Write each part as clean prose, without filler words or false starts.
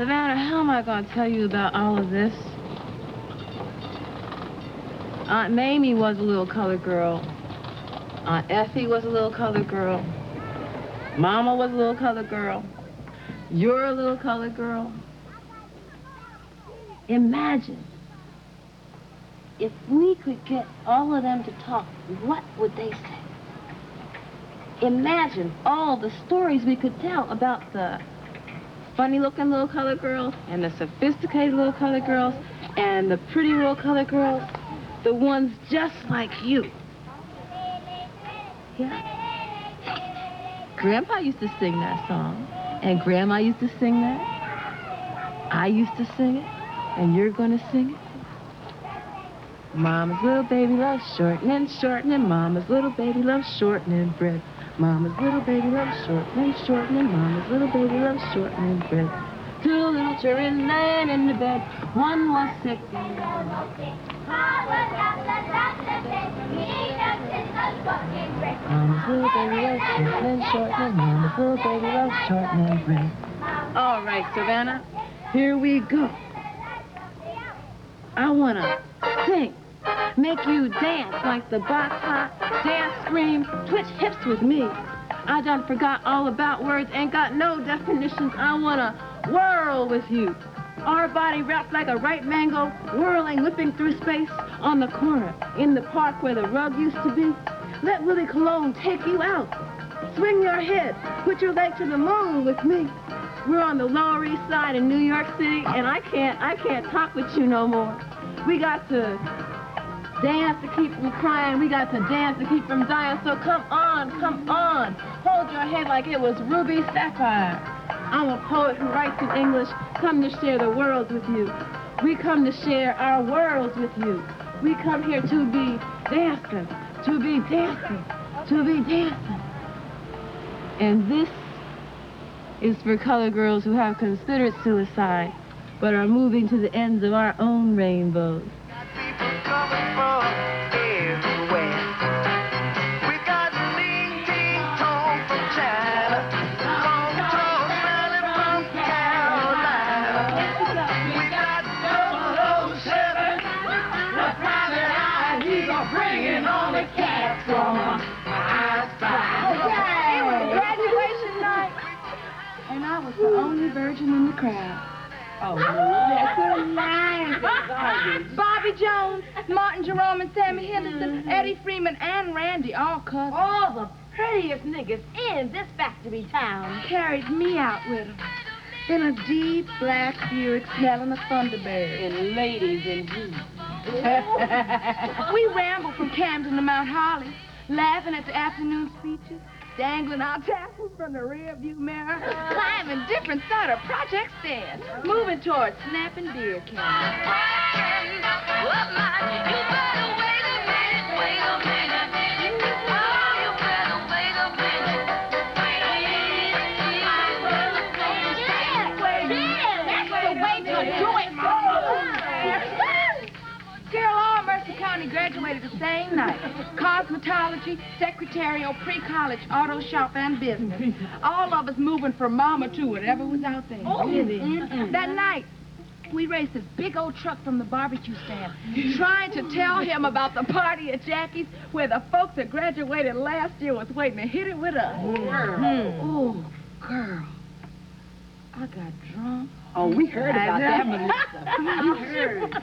Savannah, how am I going to tell you about all of this? Aunt Mamie was a little colored girl. Aunt Effie was a little colored girl. Mama was a little colored girl. You're a little colored girl. Imagine if we could get all of them to talk, what would they say? Imagine all the stories we could tell about the funny-looking little colored girls and the sophisticated little colored girls and the pretty little colored girls, the ones just like you. Yeah. Grandpa used to sing that song, and Grandma used to sing that. I used to sing it, and you're gonna sing it. Mama's little baby loves shortening, shortening. Mama's little baby loves shortening bread. Mama's little baby loves shortening, shortening. Mama's little baby loves shortening bread. Two little children laying in the bed. One was sick and the other was sick. Mama's little baby loves shortening, shortening. Mama's little baby loves shortening bread. All right, Savannah, here we go. I want to sing, make you dance like the bata, dance, scream, twitch hips with me. I done forgot all about words, ain't got no definitions. I want to whirl with you. Our body wrapped like a ripe mango, whirling, whipping through space on the corner, in the park where the rug used to be. Let Willie Colon take you out. Swing your head, put your leg to the moon with me. We're on the Lower East Side in New York City, and I can't talk with you no more. We got to dance to keep from crying. We got to dance to keep from dying. So come on, come on. Hold your head like it was ruby sapphire. I'm a poet who writes in English, come to share the world with you. We come to share our worlds with you. We come here to be dancing, to be dancing, to be dancing. And this is for colored girls who have considered suicide, but are moving to the ends of our own rainbows. The only virgin in the crowd. Oh, that's a lie. Bobby Jones, Martin Jerome, and Sammy Henderson, Eddie Freeman, and Randy, all cousins. All the prettiest niggas in this factory town. Carried me out with them in a deep black Buick smelling of Thunderbird. And ladies in jeans. We rambled from Camden to Mount Holly, laughing at the afternoon speeches, dangling our tassels from the rearview mirror, climbing different sort of project stairs, moving towards snapping beer cans. Graduated the same night. Cosmetology, secretarial, pre-college, auto shop, and business. All of us moving from mama to whatever was out there. That night, we raced this big old truck from the barbecue stand, trying to tell him about the party at Jackie's where the folks that graduated last year was waiting to hit it with us. Oh, girl. I got drunk. Oh, we heard about that, Melissa. We heard.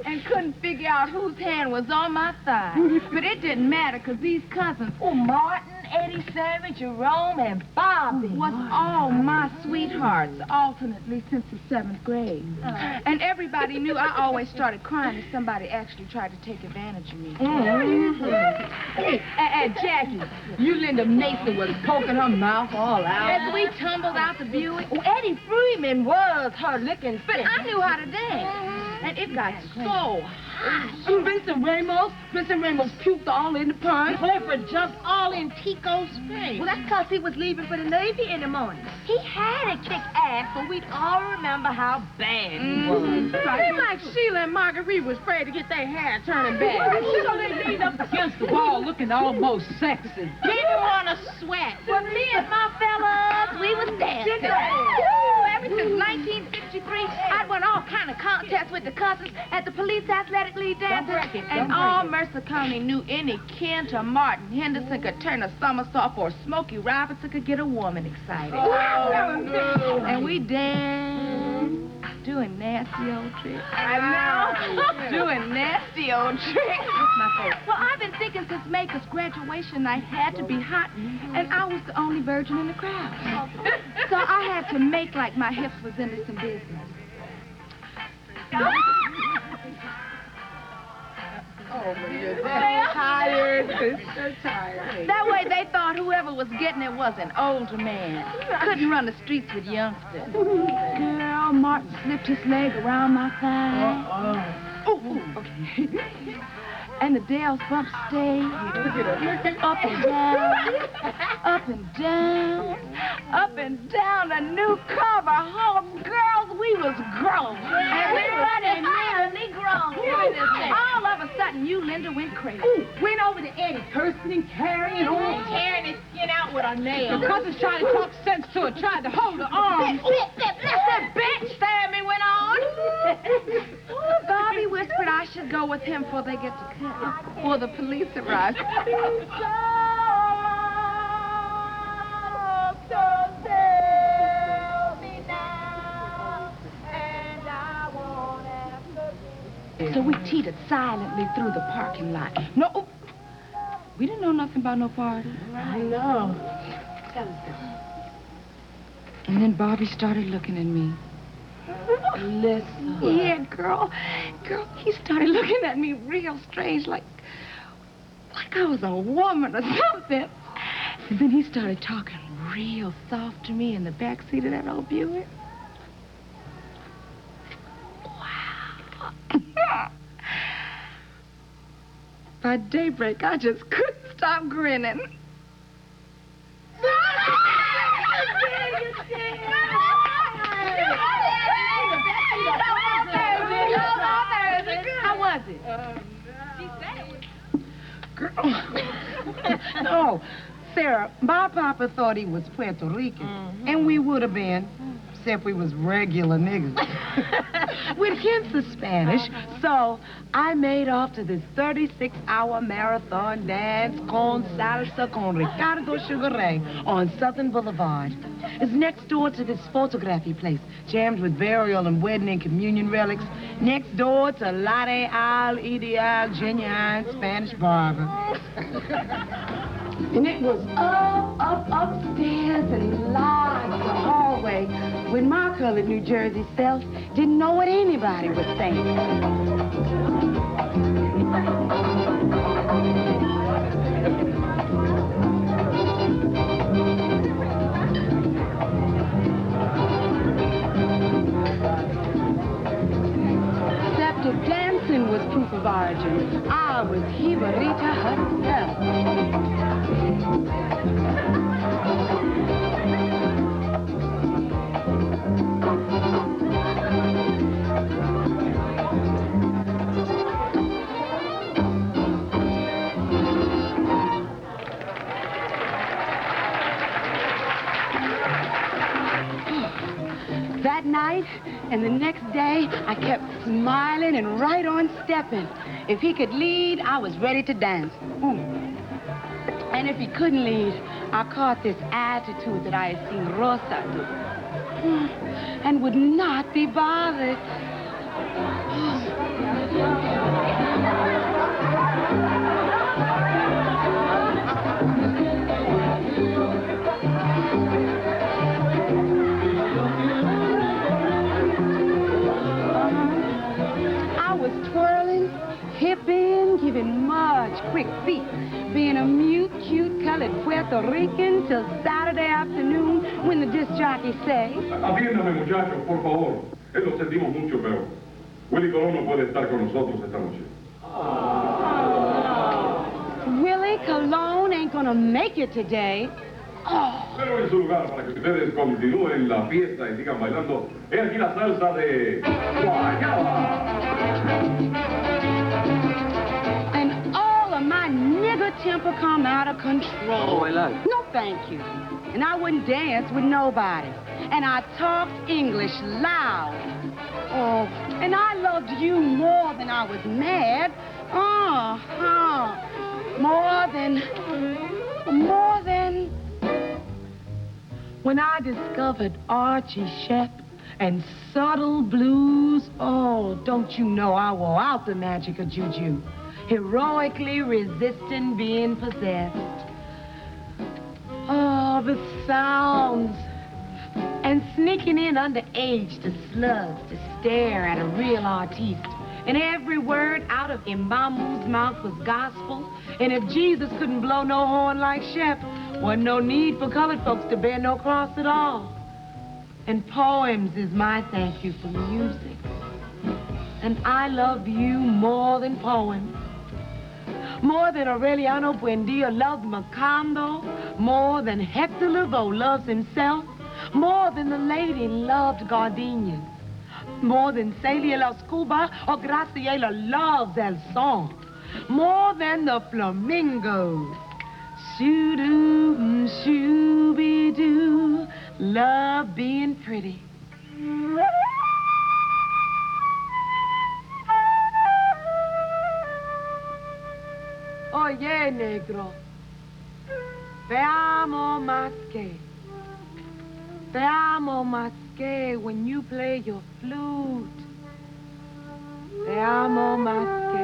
And couldn't figure out whose hand was on my thigh. But it didn't matter, because these cousins, Martin, Eddie, Sammy, Jerome, and Bobby, was all my sweethearts, alternately since the 7th grade. And everybody knew I always started crying if somebody actually tried to take advantage of me. And Jackie, you Linda Mason was poking her mouth all out. As we tumbled out the Buick, Eddie Freeman was her licking fish. I knew how to dance. And it got so hot. Vincent Ramos puked all in the pond. Clifford jumped all in Tico's face. Well, that's because he was leaving for the Navy in the morning. He had to kick ass, but we'd all remember how bad he was. Seemed like Sheila and Marguerite was afraid to get their hair turning back. So they leaned up against the wall looking almost sexy. Didn't want to sweat. But me and my fellas, we was dancing. Ever since contest with the cousins at the police athletic league dance. And all Mercer County knew any Kent or Martin Henderson could turn a somersault, or Smokey Robinson could get a woman excited. Oh, no. And we danced, doing nasty old tricks. I know. Doing nasty old tricks. Well, I've been thinking since Maker's graduation night had to be hot, and I was the only virgin in the crowd. So I had to make like my hips was into some business. Oh, Maria, that's tired. So tired. That way they thought whoever was getting it was an older man. Couldn't run the streets with youngsters. Girl, Martin slipped his leg around my thigh. Oh, okay. And the Dales bumped stage. Up and down, up and down, up and down the new cover home. Girls, we was grown. And we running nearly grown. All of a sudden, you, Linda, went crazy. Ooh, went over to Eddie, cursing and carrying on, tearing his skin out with a nail. The cousins tried to talk sense to her, tried to hold her arm. Listen, bitch, Sammy went on. Bobby whispered I should go with him before they get to camp, before the police arrive. So we teetered silently through the parking lot. No, we didn't know nothing about no party. I know. And then Bobby started looking at me. Listen. Yeah, girl, he started looking at me real strange, like I was a woman or something. And then he started talking real soft to me in the back seat of that old Buick. Wow. By daybreak, I just couldn't stop grinning. How was it? She said it was... Girl. No, Sarah, my papa thought he was Puerto Rican, and we would have been, except we was regular niggas. With hints of Spanish, so I made off to this 36-hour marathon dance con salsa con Ricardo Sugar Ray on Southern Boulevard. It's next door to this photography place, jammed with burial and wedding and communion relics. Next door to La Real Ideal Genuine Spanish Barber. And it was upstairs and large, the hallway, when my colored New Jersey self didn't know what anybody was saying. Except if dancing was proof of origin, I was Jibarita herself. That night and the next day, I kept smiling and right on stepping. If he could lead, I was ready to dance. And if he couldn't lead, I caught this attitude that I had seen Rosa do. And would not be bothered. Hipping, giving much quick feet, being a mute, cute, colored Puerto Rican till Saturday afternoon when the disc jockey say... Atiéndame, muchachos, por favor. Lo sentimos mucho, pero Willie Colón no puede estar con nosotros esta noche. Willie Colón ain't gonna make it today. Pero en su lugar, para que ustedes continúen la fiesta y sigan bailando, he aquí la salsa de Guayaba. And all of my nigger temper come out of control. Oh, I love. No, thank you. And I wouldn't dance with nobody. And I talked English loud. Oh, and I loved you more than I was mad. More than... When I discovered Archie Shepp and subtle blues, oh, don't you know I wore out the magic of juju, heroically resisting being possessed. Oh, the sounds. And sneaking in underage to slugs to stare at a real artiste. And every word out of Imamu's mouth was gospel. And if Jesus couldn't blow no horn like Shep, wasn't no need for colored folks to bear no cross at all. And poems is my thank you for music. And I love you more than poems. More than Aureliano Buendia loved Macondo. More than Hector Lavoe loves himself. More than the lady loved gardenias. More than Celia La Scuba or Graciela loves El Son. More than the flamingos. Shoo-doo, shoo-be-doo, love being pretty. Oye, negro, te amo más que when you play your flute. Te amo más que.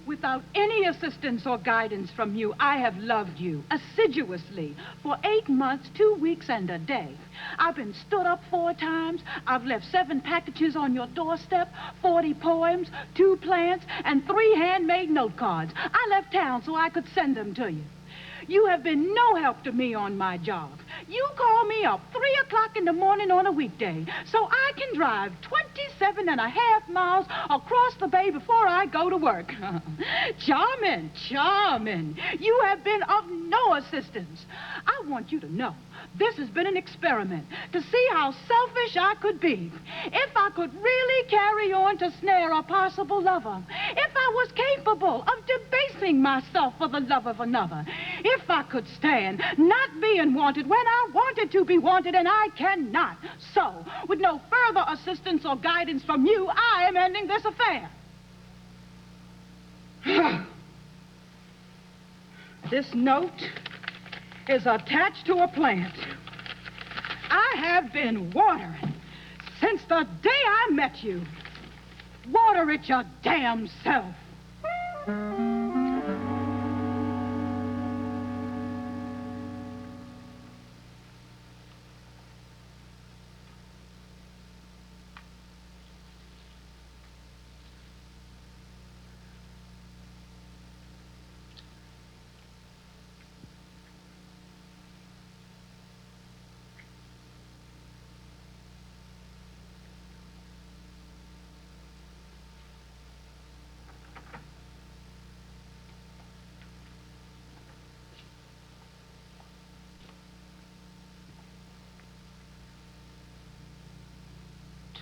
Without any assistance or guidance from you, I have loved you assiduously for 8 months, 2 weeks, and a day. I've been stood up 4 times. I've left 7 packages on your doorstep, 40 poems, 2 plants, and 3 handmade note cards. I left town so I could send them to you. You have been no help to me on my job. You call me up 3 o'clock in the morning on a weekday so I can drive 27.5 miles across the bay before I go to work. Charming, charming. You have been of no assistance. I want you to know this has been an experiment to see how selfish I could be. If I could really carry on to snare a possible lover. If I was capable of debasing myself for the love of another. If I could stand not being wanted when I wanted to be wanted, and I cannot. So, with no further assistance or guidance from you, I am ending this affair. This note is attached to a plant. I have been watering since the day I met you. Water it your damn self.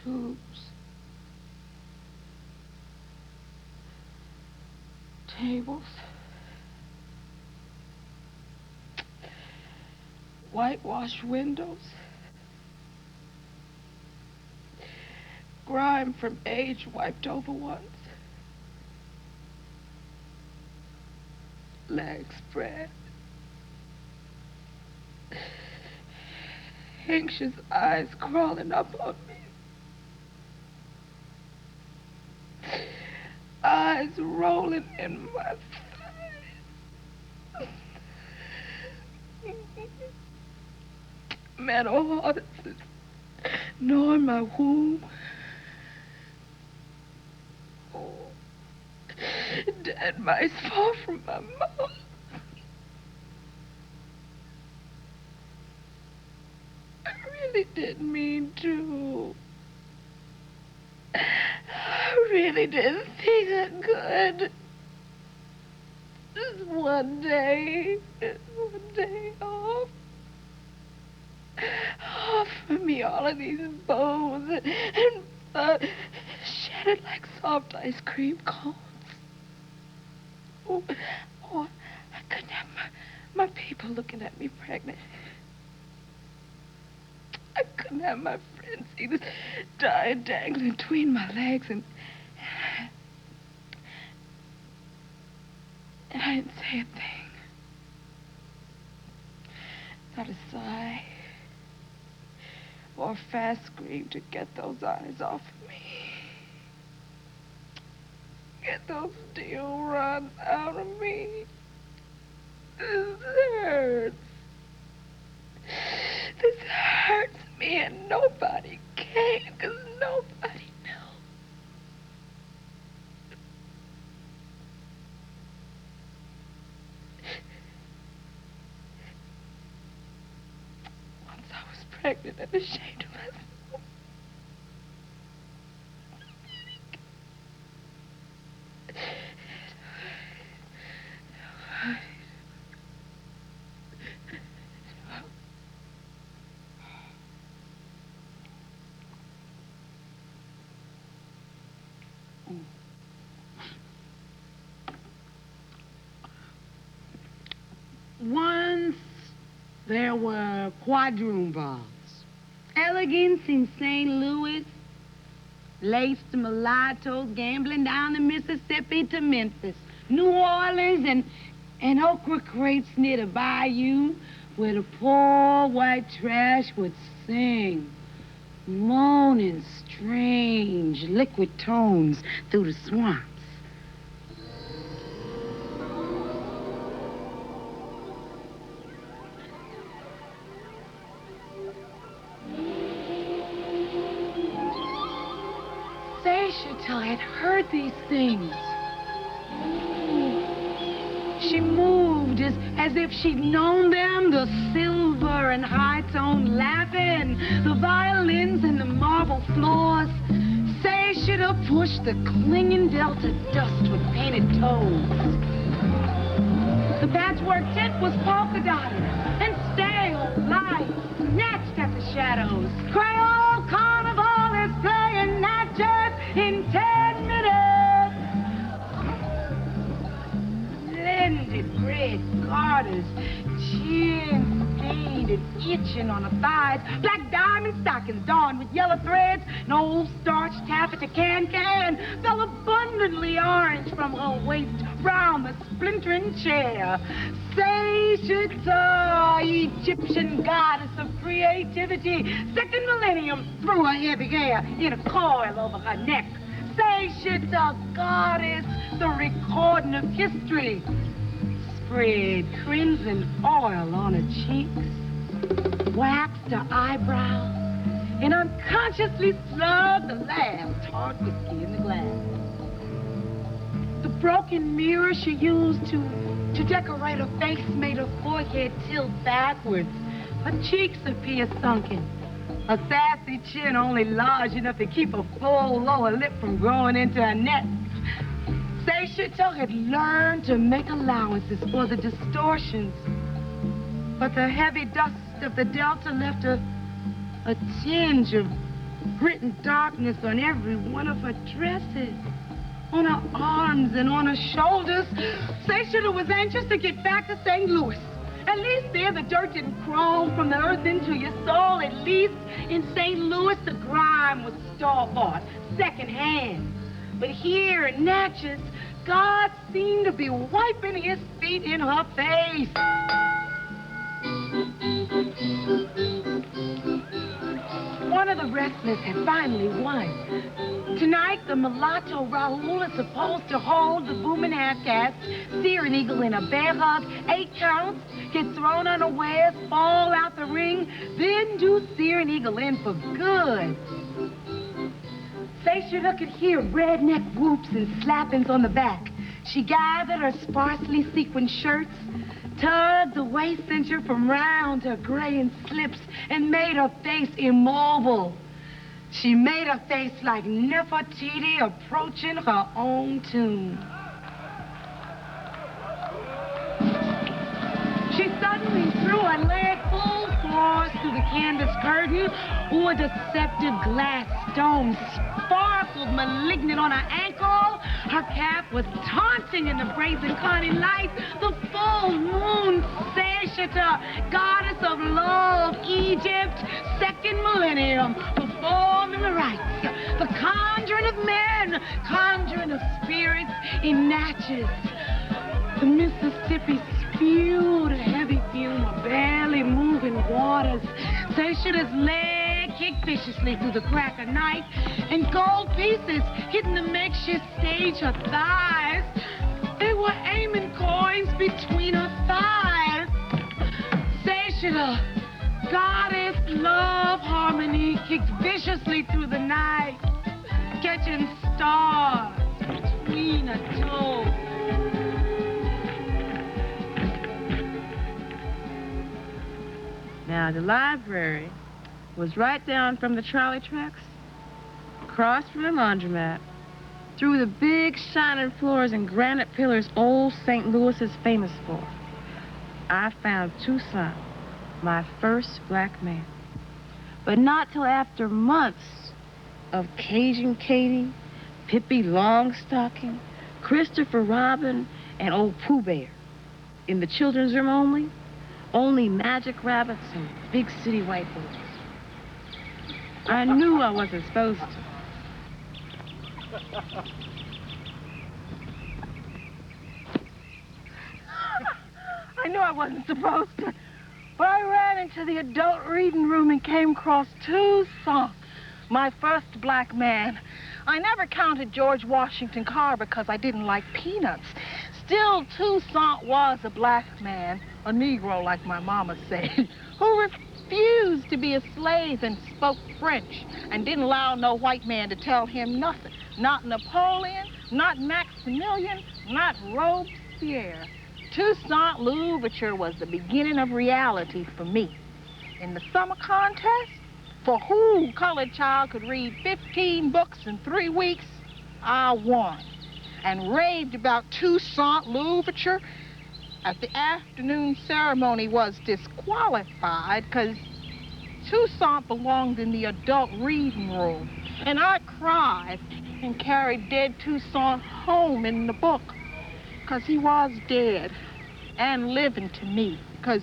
Tubes, tables, whitewashed windows, grime from age wiped over once, legs spread, anxious eyes crawling up on me. Eyes rolling in my thighs. Metal hearts gnawing my womb. Oh, dead mice fall from my mouth. I really didn't mean to. I really didn't think I could. Just one day off. Offer me all of these bones and blood shattered like soft ice cream cones. Oh, I couldn't have my people looking at me pregnant. I couldn't have my friends see this dying dangling between my legs and I didn't say a thing. Not a sigh or a fast scream to get those eyes off of me. Get those steel rods out of me. This hurts. This hurts me and nobody came because nobody knew. Once I was pregnant and ashamed of myself. Once there were quadroon balls. Elegance in St. Louis. Laced mulattoes gambling down the Mississippi to Memphis. New Orleans and okra crates near the bayou where the poor white trash would sing, moaning strange liquid tones through the swamps. Seychelles had heard these things. She moved as if she'd known them, the silver and high-toned laughing, the violins and the marble floors. Seychelles pushed the clinging delta dust with painted toes. The patchwork tent was polka-dotted and stale lights snatched at the shadows. Creole Carnival is playing Natchez in 10 minutes. Blended red garters, chin stained and itching on her thighs. Black diamond stockings donned with yellow threads. An old starched taffeta can fell abundantly orange from her waist round the splintering chair. Seychelles, Egyptian goddess of creativity, second millennium through her heavy hair in a coil over her neck. Seychelles, goddess, the recording of history. Spread crimson oil on her cheeks, waxed her eyebrows, and unconsciously slugged the last hard whiskey in the glass. The broken mirror she used to decorate her face made her forehead tilt backwards. Her cheeks appear sunken. A sassy chin only large enough to keep a full lower lip from growing into her neck. Seychelles had learned to make allowances for the distortions. But the heavy dust of the Delta left a tinge of grit and darkness on every one of her dresses. On her arms and on her shoulders. Seychelles was anxious to get back to St. Louis. At least there the dirt didn't crawl from the earth into your soul. At least in St. Louis the grime was store-bought, second-hand. But here in Natchez, God seemed to be wiping his feet in her face. One of the wrestlers had finally won. Tonight, the mulatto Raoul is supposed to hold the booming half-caste Searing Eagle in a bear hug, 8 counts, get thrown unawares, fall out the ring, then do Searing Eagle in for good. Seychelles could hear redneck whoops and slappings on the back. She gathered her sparsely sequined shirts, tugged the waist cincher from round her graying slips, and made her face immobile. She made her face like Nefertiti approaching her own tomb. She suddenly threw her leg full force through the canvas curtain, a deceptive glass dome sparkled malignant on her ankle. Her cap was taunting in the brazen conning light. The full moon Seshita, goddess of love, Egypt, second millennium, performing the rites. The conjuring of men, conjuring of spirits in Natchez. The Mississippi spewed a heavy fume of barely moving waters. Seshita's leg kicked viciously through the crack of night, and gold pieces hitting the makeshift stage her thighs. They were aiming coins between her thighs. Seshita, goddess love harmony, kicked viciously through the night, catching stars between her toes. Now, the library was right down from the trolley tracks, across from the laundromat, through the big shining floors and granite pillars old St. Louis is famous for. I found Toussaint, my first black man. But not till after months of Cajun Katie, Pippi Longstocking, Christopher Robin, and old Pooh Bear. In the children's room only magic rabbits and big city whiteboards. I knew I wasn't supposed to. I knew I wasn't supposed to. But I ran into the adult reading room and came across Toussaint, my first black man. I never counted George Washington Carver because I didn't like peanuts. Still, Toussaint was a black man, a Negro, like my mama said, who refused to be a slave and spoke French and didn't allow no white man to tell him nothing. Not Napoleon, not Maximilian, not Robespierre. Toussaint Louverture was the beginning of reality for me. In the summer contest, for who colored child could read 15 books in 3 weeks, I won. And raved about Toussaint Louverture. At the afternoon ceremony was disqualified because Toussaint belonged in the adult reading room. And I cried and carried dead Toussaint home in the book because he was dead and living to me. Because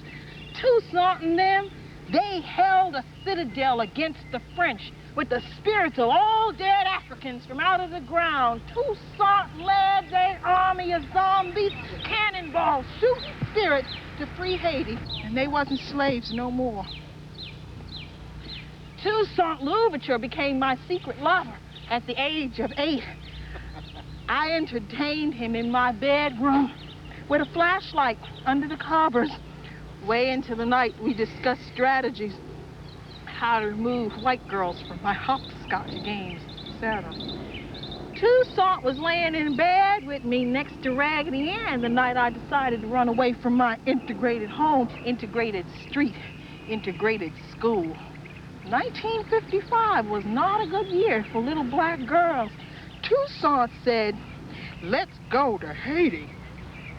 Toussaint and them, they held a citadel against the French with the spirits of all dead Africans from out of the ground. Toussaint led their army of zombies, cannonballs, shooting spirits to free Haiti, and they wasn't slaves no more. Toussaint Louverture became my secret lover at the age of 8. I entertained him in my bedroom with a flashlight under the covers. Way into the night, we discussed strategies, how to remove white girls from my hopscotch games, etc. Toussaint was laying in bed with me next to Raggedy Ann the night I decided to run away from my integrated home, integrated street, integrated school. 1955 was not a good year for little black girls. Toussaint said, "Let's go to Haiti."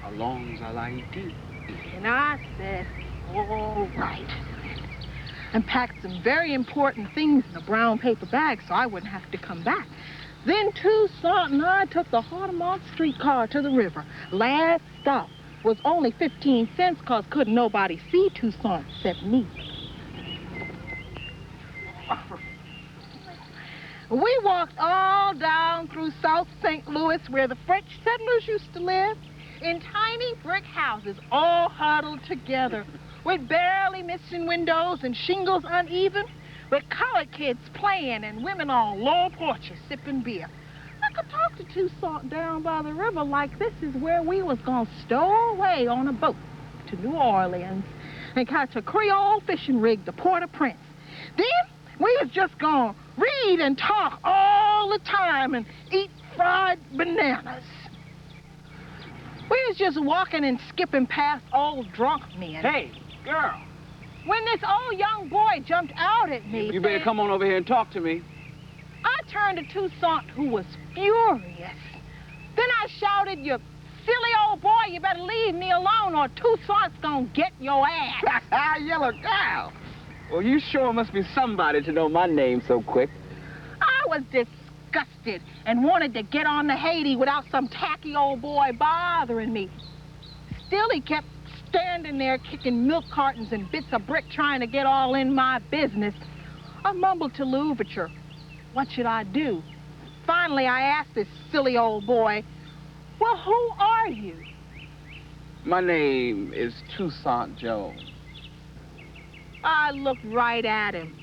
Allons à Haiti. And I said, all right. And packed some very important things in a brown paper bag so I wouldn't have to come back. Then Toussaint and I took the Hartemont streetcar to the river. Last stop was only 15 cents because couldn't nobody see Toussaint except me. We walked all down through South St. Louis where the French settlers used to live in tiny brick houses all huddled together with barely missing windows and shingles uneven, with colored kids playing and women on low porches sipping beer. I could talk to Toussaint down by the river like this is where we was gonna stow away on a boat to New Orleans and catch a Creole fishing rig to Port-au-Prince. Then we was just gonna read and talk all the time and eat fried bananas. We was just walking and skipping past old drunk men. Hey, girl. When this old young boy jumped out at me, You better come on over here and talk to me. I turned to Toussaint, who was furious. Then I shouted, "You silly old boy, you better leave me alone or Toussaint's gonna get your ass." Yellow cow. Well, you sure must be somebody to know my name so quick. I was disgusted and wanted to get on to Haiti without some tacky old boy bothering me. Still, he kept standing there kicking milk cartons and bits of brick trying to get all in my business. I mumbled to Louverture. What should I do? Finally, I asked this silly old boy, well, who are you? My name is Toussaint Jones. I looked right at him.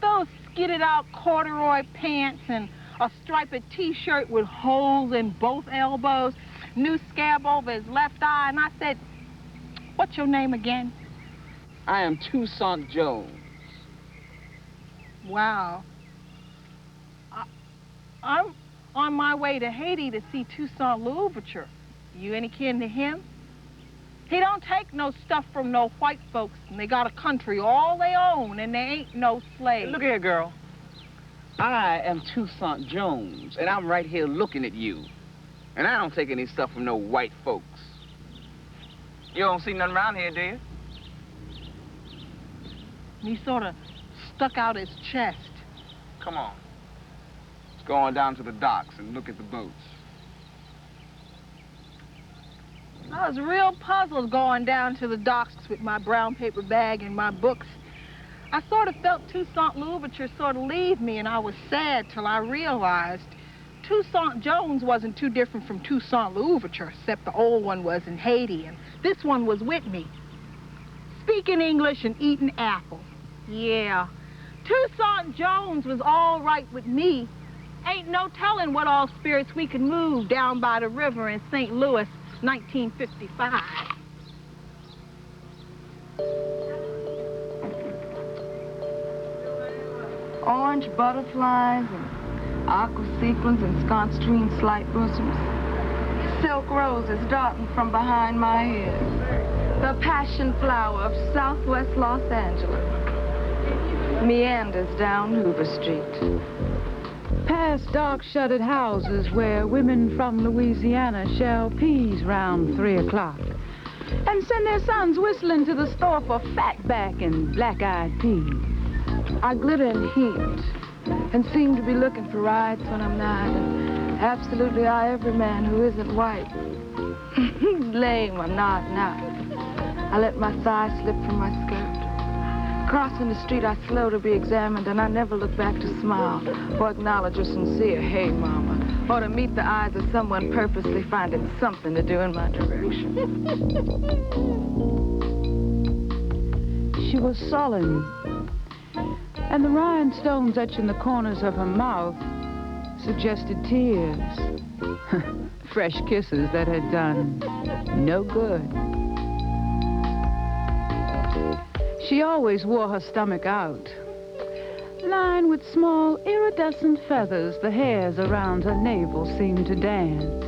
Those skidded-out corduroy pants and a striped T-shirt with holes in both elbows, new scab over his left eye, and I said, what's your name again? I am Toussaint Jones. Wow. I'm on my way to Haiti to see Toussaint Louverture. You any kin to him? He don't take no stuff from no white folks, and they got a country all they own, and they ain't no slaves. Look here, girl. I am Toussaint Jones, and I'm right here looking at you. And I don't take any stuff from no white folks. You don't see nothing around here, do you? He sort of stuck out his chest. Come on. Let's go on down to the docks and look at the boats. I was real puzzled going down to the docks with my brown paper bag and my books. I sort of felt Toussaint Louverture sort of leave me, and I was sad till I realized Toussaint Jones wasn't too different from Toussaint Louverture, except the old one was in Haiti, and this one was with me, speaking English and eating apples. Yeah, Toussaint Jones was all right with me. Ain't no telling what all spirits we could move down by the river in St. Louis, 1955. Orange butterflies and aqua sequins and sconce strewn slight bosoms. Silk roses darting from behind my ears. The passion flower of southwest Los Angeles meanders down Hoover Street. Past dark shuttered houses where women from Louisiana shell peas round 3 o'clock and send their sons whistling to the store for fatback and black-eyed peas. I glitter in heat and seem to be looking for rides when I'm not, and absolutely eye every man who isn't white. Lame or not, I let my thigh slip from my skirt. Crossing the street, I slow to be examined, and I never look back to smile or acknowledge a sincere, hey, mama, or to meet the eyes of someone purposely finding something to do in my direction. She was sullen, and the rhinestones etching the corners of her mouth suggested tears. Fresh kisses that had done no good. She always wore her stomach out, lined with small iridescent feathers. The hairs around her navel seemed to dance.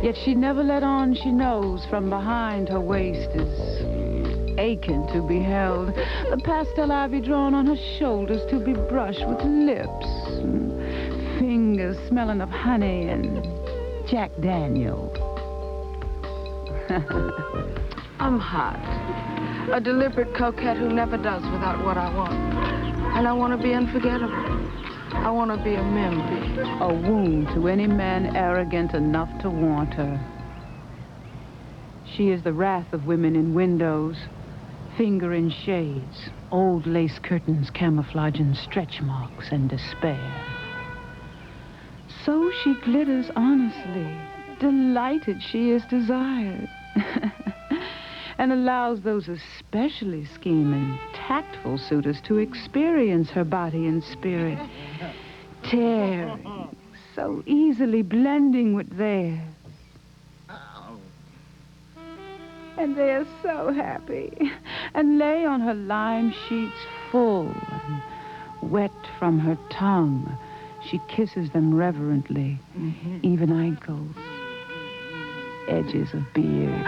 Yet she never let on she knows from behind her waist is aching to be held. The pastel ivy drawn on her shoulders to be brushed with lips. Fingers smelling of honey and Jack Daniel. I'm hot. A deliberate coquette who never does without what I want. And I want to be unforgettable. I want to be a memory. A wound to any man arrogant enough to want her. She is the wrath of women in windows, fingering shades, old lace curtains camouflaging stretch marks and despair. So she glitters honestly, delighted she is desired. And allows those especially scheming, tactful suitors to experience her body and spirit, tearing, so easily blending with theirs. And they are so happy, and lay on her lime sheets full and wet from her tongue. She kisses them reverently, even ankles, edges of beard.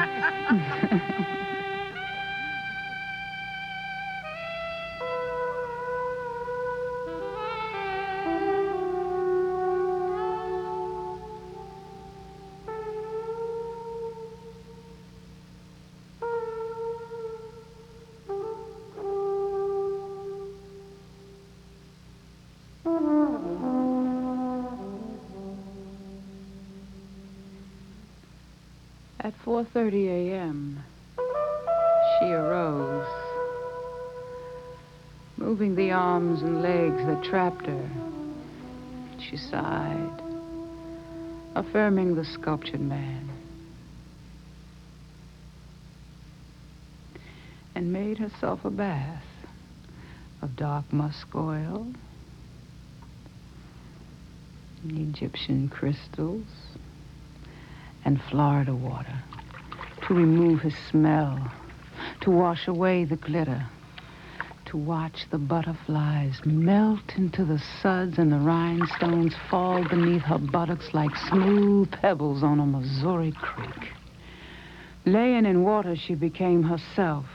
At 4:30 a.m., she arose, moving the arms and legs that trapped her. She sighed, affirming the sculptured man, and made herself a bath of dark musk oil, Egyptian crystals, and Florida water to remove his smell, to wash away the glitter, to watch the butterflies melt into the suds and the rhinestones fall beneath her buttocks like smooth pebbles on a Missouri creek. Laying in water, she became herself,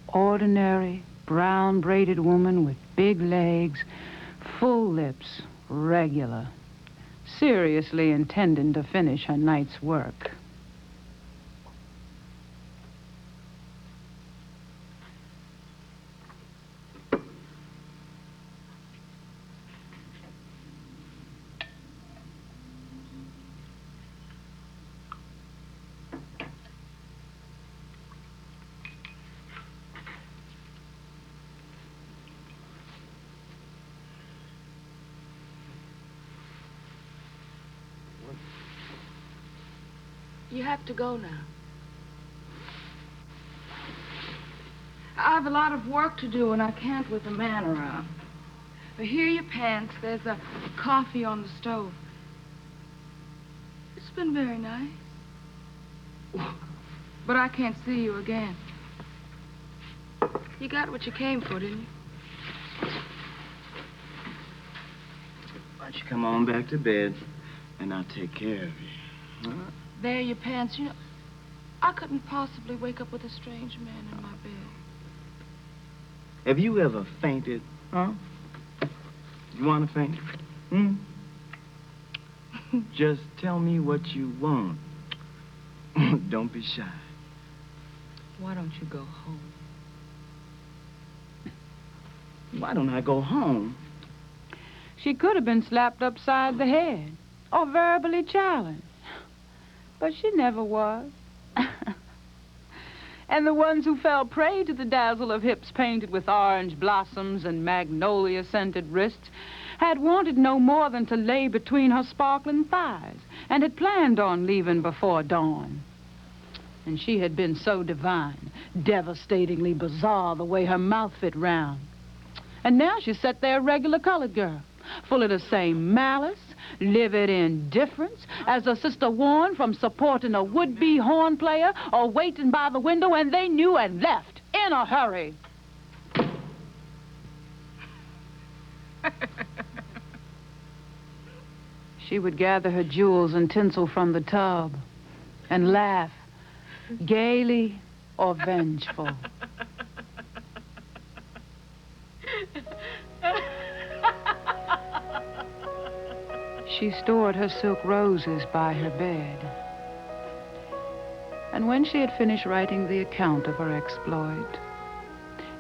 ordinary, brown braided woman with big legs, full lips, regular, seriously intending to finish her night's work. You have to go now. I have a lot of work to do, and I can't with a man around. But here are your pants. There's a coffee on the stove. It's been very nice. But I can't see you again. You got what you came for, didn't you? Why don't you come on back to bed, and I'll take care of you. Huh? There are your pants. You know, I couldn't possibly wake up with a strange man in my bed. Have you ever fainted, huh? You want to faint? Just tell me what you want. Don't be shy. Why don't you go home? Why don't I go home? She could have been slapped upside the head or verbally challenged. But she never was. And the ones who fell prey to the dazzle of hips painted with orange blossoms and magnolia-scented wrists had wanted no more than to lay between her sparkling thighs and had planned on leaving before dawn. And she had been so divine, devastatingly bizarre the way her mouth fit round. And now she sat there a regular colored girl, full of the same malice, livid indifference as her sister Warren from supporting a would-be horn player or waiting by the window, and they knew and left in a hurry. She would gather her jewels and tinsel from the tub and laugh, gaily or vengeful. She stored her silk roses by her bed. And when she had finished writing the account of her exploit,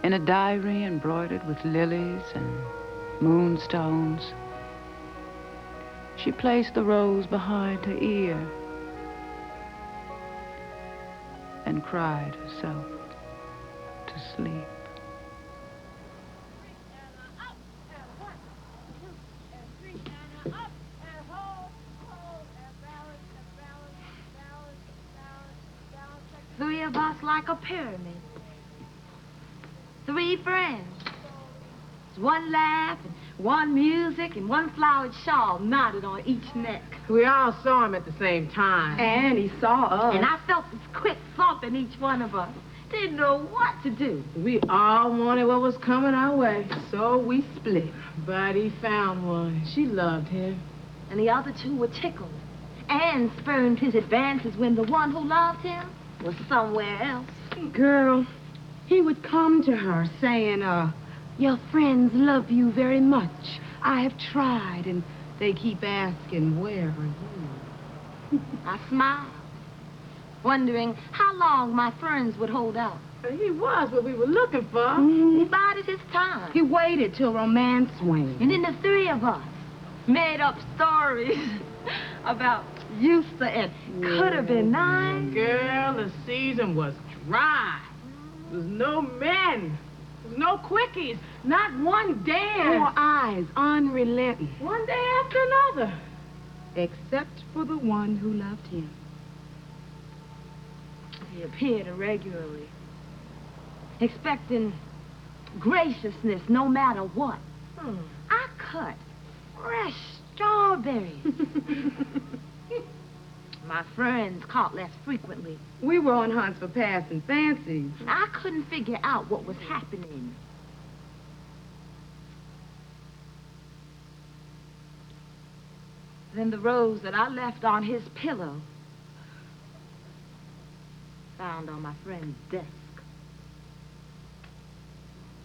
in a diary embroidered with lilies and moonstones, she placed the rose behind her ear and cried herself to sleep. Three of us like a pyramid. Three friends. One laugh, and one music, and one flowered shawl knotted on each neck. We all saw him at the same time. And he saw us. And I felt this quick thump in each one of us. Didn't know what to do. We all wanted what was coming our way, so we split. But he found one. She loved him. And the other two were tickled and spurned his advances when the one who loved him was somewhere else. Girl, he would come to her saying, your friends love you very much. I have tried, and they keep asking, where are you? I smiled, wondering how long my friends would hold out. He was what we were looking for. He bided his time. He waited till romance waned. And then the three of us made up stories about used to and could have been nice. Girl, the season was dry. There was no men. There was no quickies. Not one dance. Four eyes, unrelenting. One day after another. Except for the one who loved him. He appeared irregularly, expecting graciousness no matter what. I cut fresh strawberries. My friends caught less frequently. We were on hunts for passing fancies. I couldn't figure out what was happening. Then the rose that I left on his pillow found on my friend's desk.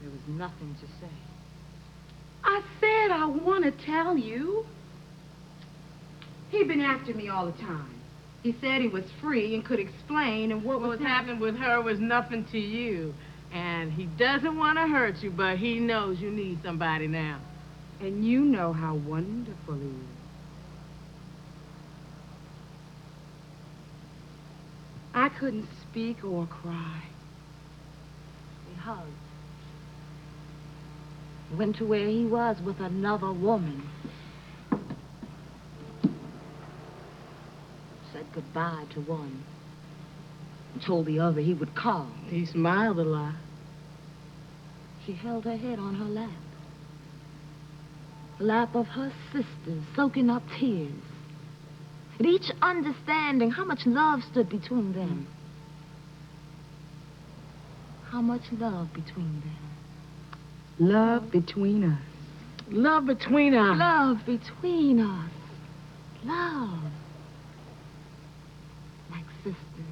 There was nothing to say. I said I want to tell you. He'd been after me all the time. He said he was free and could explain, and what was happening with her was nothing to you. And he doesn't want to hurt you, but he knows you need somebody now. And you know how wonderful he is. I couldn't speak or cry. We hugged. Went to where he was with another woman. Said goodbye to one. And told the other he would call. He smiled a lot. She held her head on her lap. The lap of her sisters, soaking up tears. And each understanding how much love stood between them. How much love between them. Love between us. Love between us. Love between us. Love. Like sisters.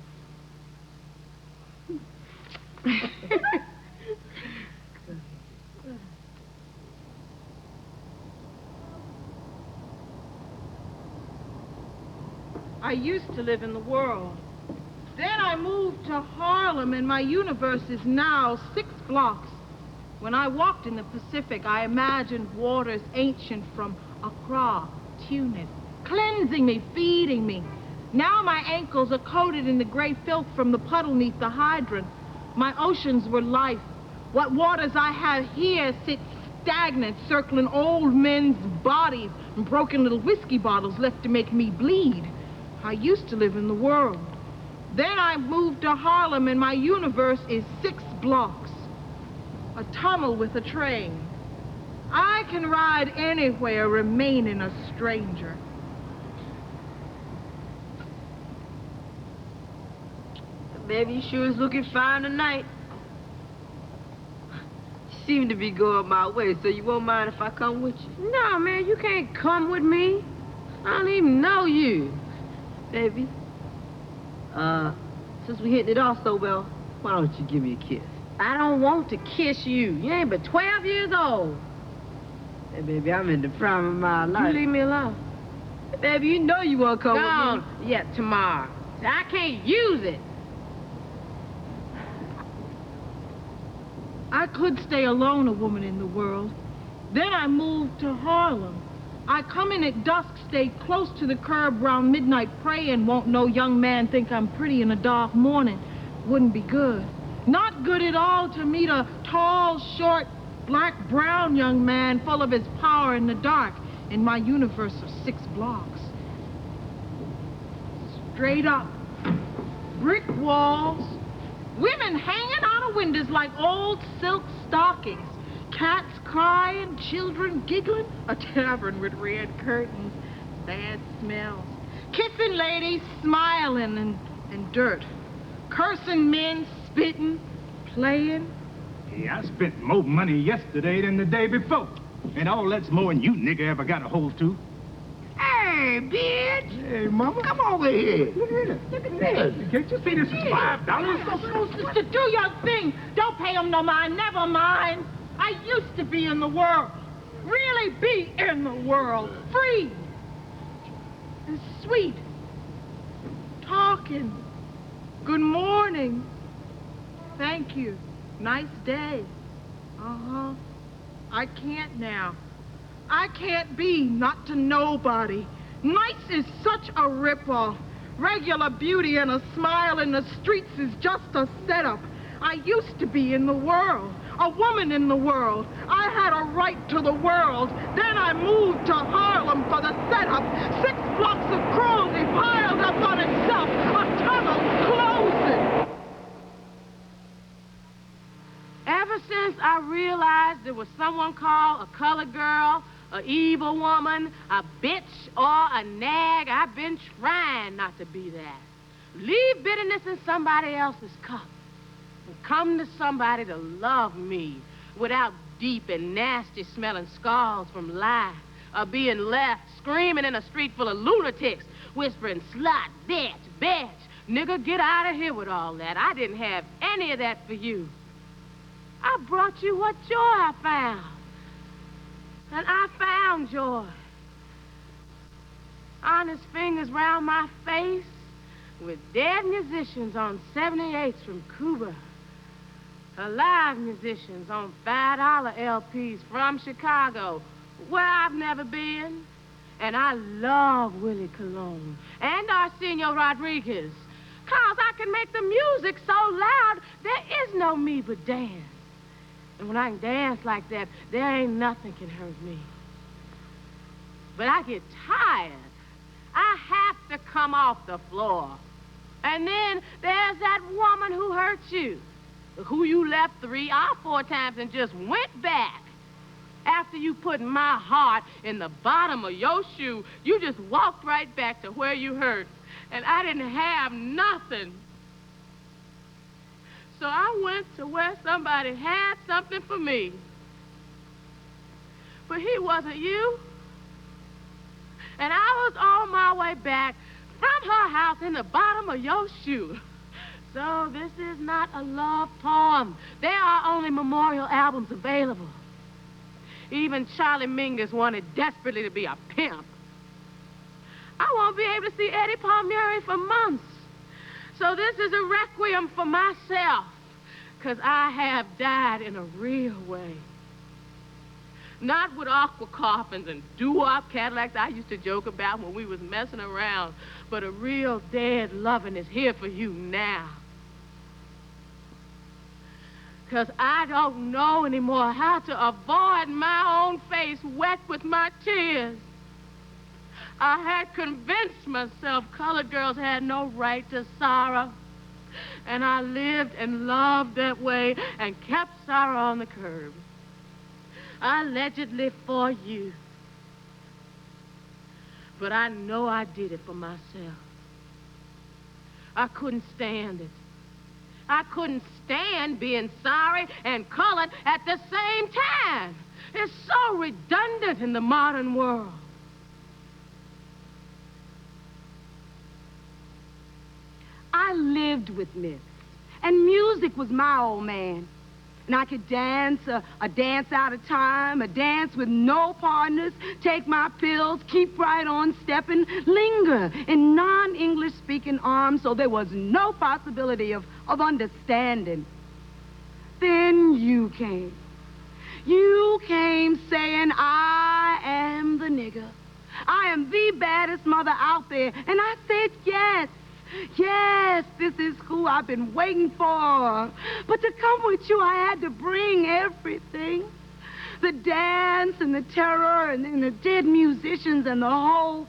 I used to live in the world. Then I moved to Harlem, and my universe is now 6 blocks. When I walked in the Pacific, I imagined waters ancient from Accra, Tunis, cleansing me, feeding me. Now my ankles are coated in the gray filth from the puddle neath the hydrant. My oceans were life. What waters I have here sit stagnant, circling old men's bodies and broken little whiskey bottles left to make me bleed. I used to live in the world. Then I moved to Harlem, and my universe is 6 blocks. A tunnel with a train. I can ride anywhere, remaining a stranger. Baby, you sure is looking fine tonight. You seem to be going my way, so you won't mind if I come with you? No, man, you can't come with me. I don't even know you. Baby, since we hitting it off so well, why don't you give me a kiss? I don't want to kiss you. You ain't but 12 years old. Hey, baby, I'm in the prime of my life. You leave me alone. Baby, you know you won't come with me. Gone yet tomorrow. I can't use it. I could stay alone, a woman in the world. Then I moved to Harlem. I come in at dusk, stay close to the curb round midnight, praying won't no young man think I'm pretty in a dark morning. Wouldn't be good. Not good at all to meet a tall, short, black-brown young man full of his power in the dark in my universe of 6 blocks. Straight up. Brick walls. Women hanging out of windows like old silk stockings. Cats crying, children giggling. A tavern with red curtains. Bad smells. Kissing ladies smiling and dirt. Cursing men, spitting, playing. Hey, I spent more money yesterday than the day before. And all that's more than you nigga ever got a hold to. Hey, bitch! Hey, mama. Come over here. Look at this. Look at this. Can't you see this is $5? To do your thing. Don't pay him no mind. Never mind. I used to be in the world. Really be in the world. Free. And sweet. Talking. Good morning. Thank you. Nice day. I can't now. I can't be, not to nobody. Nice is such a ripper. Regular beauty and a smile in the streets is just a setup. I used to be in the world, a woman in the world. I had a right to the world. Then I moved to Harlem for the setup. 6 blocks of cruelty piled up on itself. A tunnel closing. Ever since I realized there was someone called a colored girl, an evil woman, a bitch, or a nag, I've been trying not to be that. Leave bitterness in somebody else's cup. Come to somebody to love me without deep and nasty smelling scars from life, or being left screaming in a street full of lunatics, whispering slut, bitch. Nigga, get out of here with all that. I didn't have any of that for you. I brought you what joy I found. And I found joy. Honest fingers round my face with dead musicians on 78th from Cuba. Alive musicians on $5 LPs from Chicago, where I've never been. And I love Willie Colon and Arsenio Rodriguez, 'cause I can make the music so loud, there is no me but dance. And when I can dance like that, there ain't nothing can hurt me. But I get tired. I have to come off the floor. And then there's that woman who hurt you, who you left 3 or 4 times and just went back. After you put my heart in the bottom of your shoe, you just walked right back to where you hurt. And I didn't have nothing. So I went to where somebody had something for me. But he wasn't you. And I was on my way back from her house in the bottom of your shoe. So this is not a love poem. There are only memorial albums available. Even Charlie Mingus wanted desperately to be a pimp. I won't be able to see Eddie Palmieri for months. So this is a requiem for myself, 'cause I have died in a real way. Not with aqua coffins and doo-wop Cadillacs I used to joke about when we was messing around, but a real dead loving is here for you now. 'Cause I don't know anymore how to avoid my own face wet with my tears. I had convinced myself colored girls had no right to sorrow. And I lived and loved that way and kept sorrow on the curb. Allegedly for you. But I know I did it for myself. I couldn't stand it. I couldn't stand being sorry and colored at the same time. It's so redundant in the modern world. I lived with myths, and music was my old man. And I could dance, a dance out of time, a dance with no partners, take my pills, keep right on stepping, linger in non-English speaking arms so there was no possibility of understanding. Then you came. You came saying, I am the nigger. I am the baddest mother out there. And I said, yes. Yes, this is who I've been waiting for. But to come with you, I had to bring everything. The dance and the terror and the dead musicians and the hope.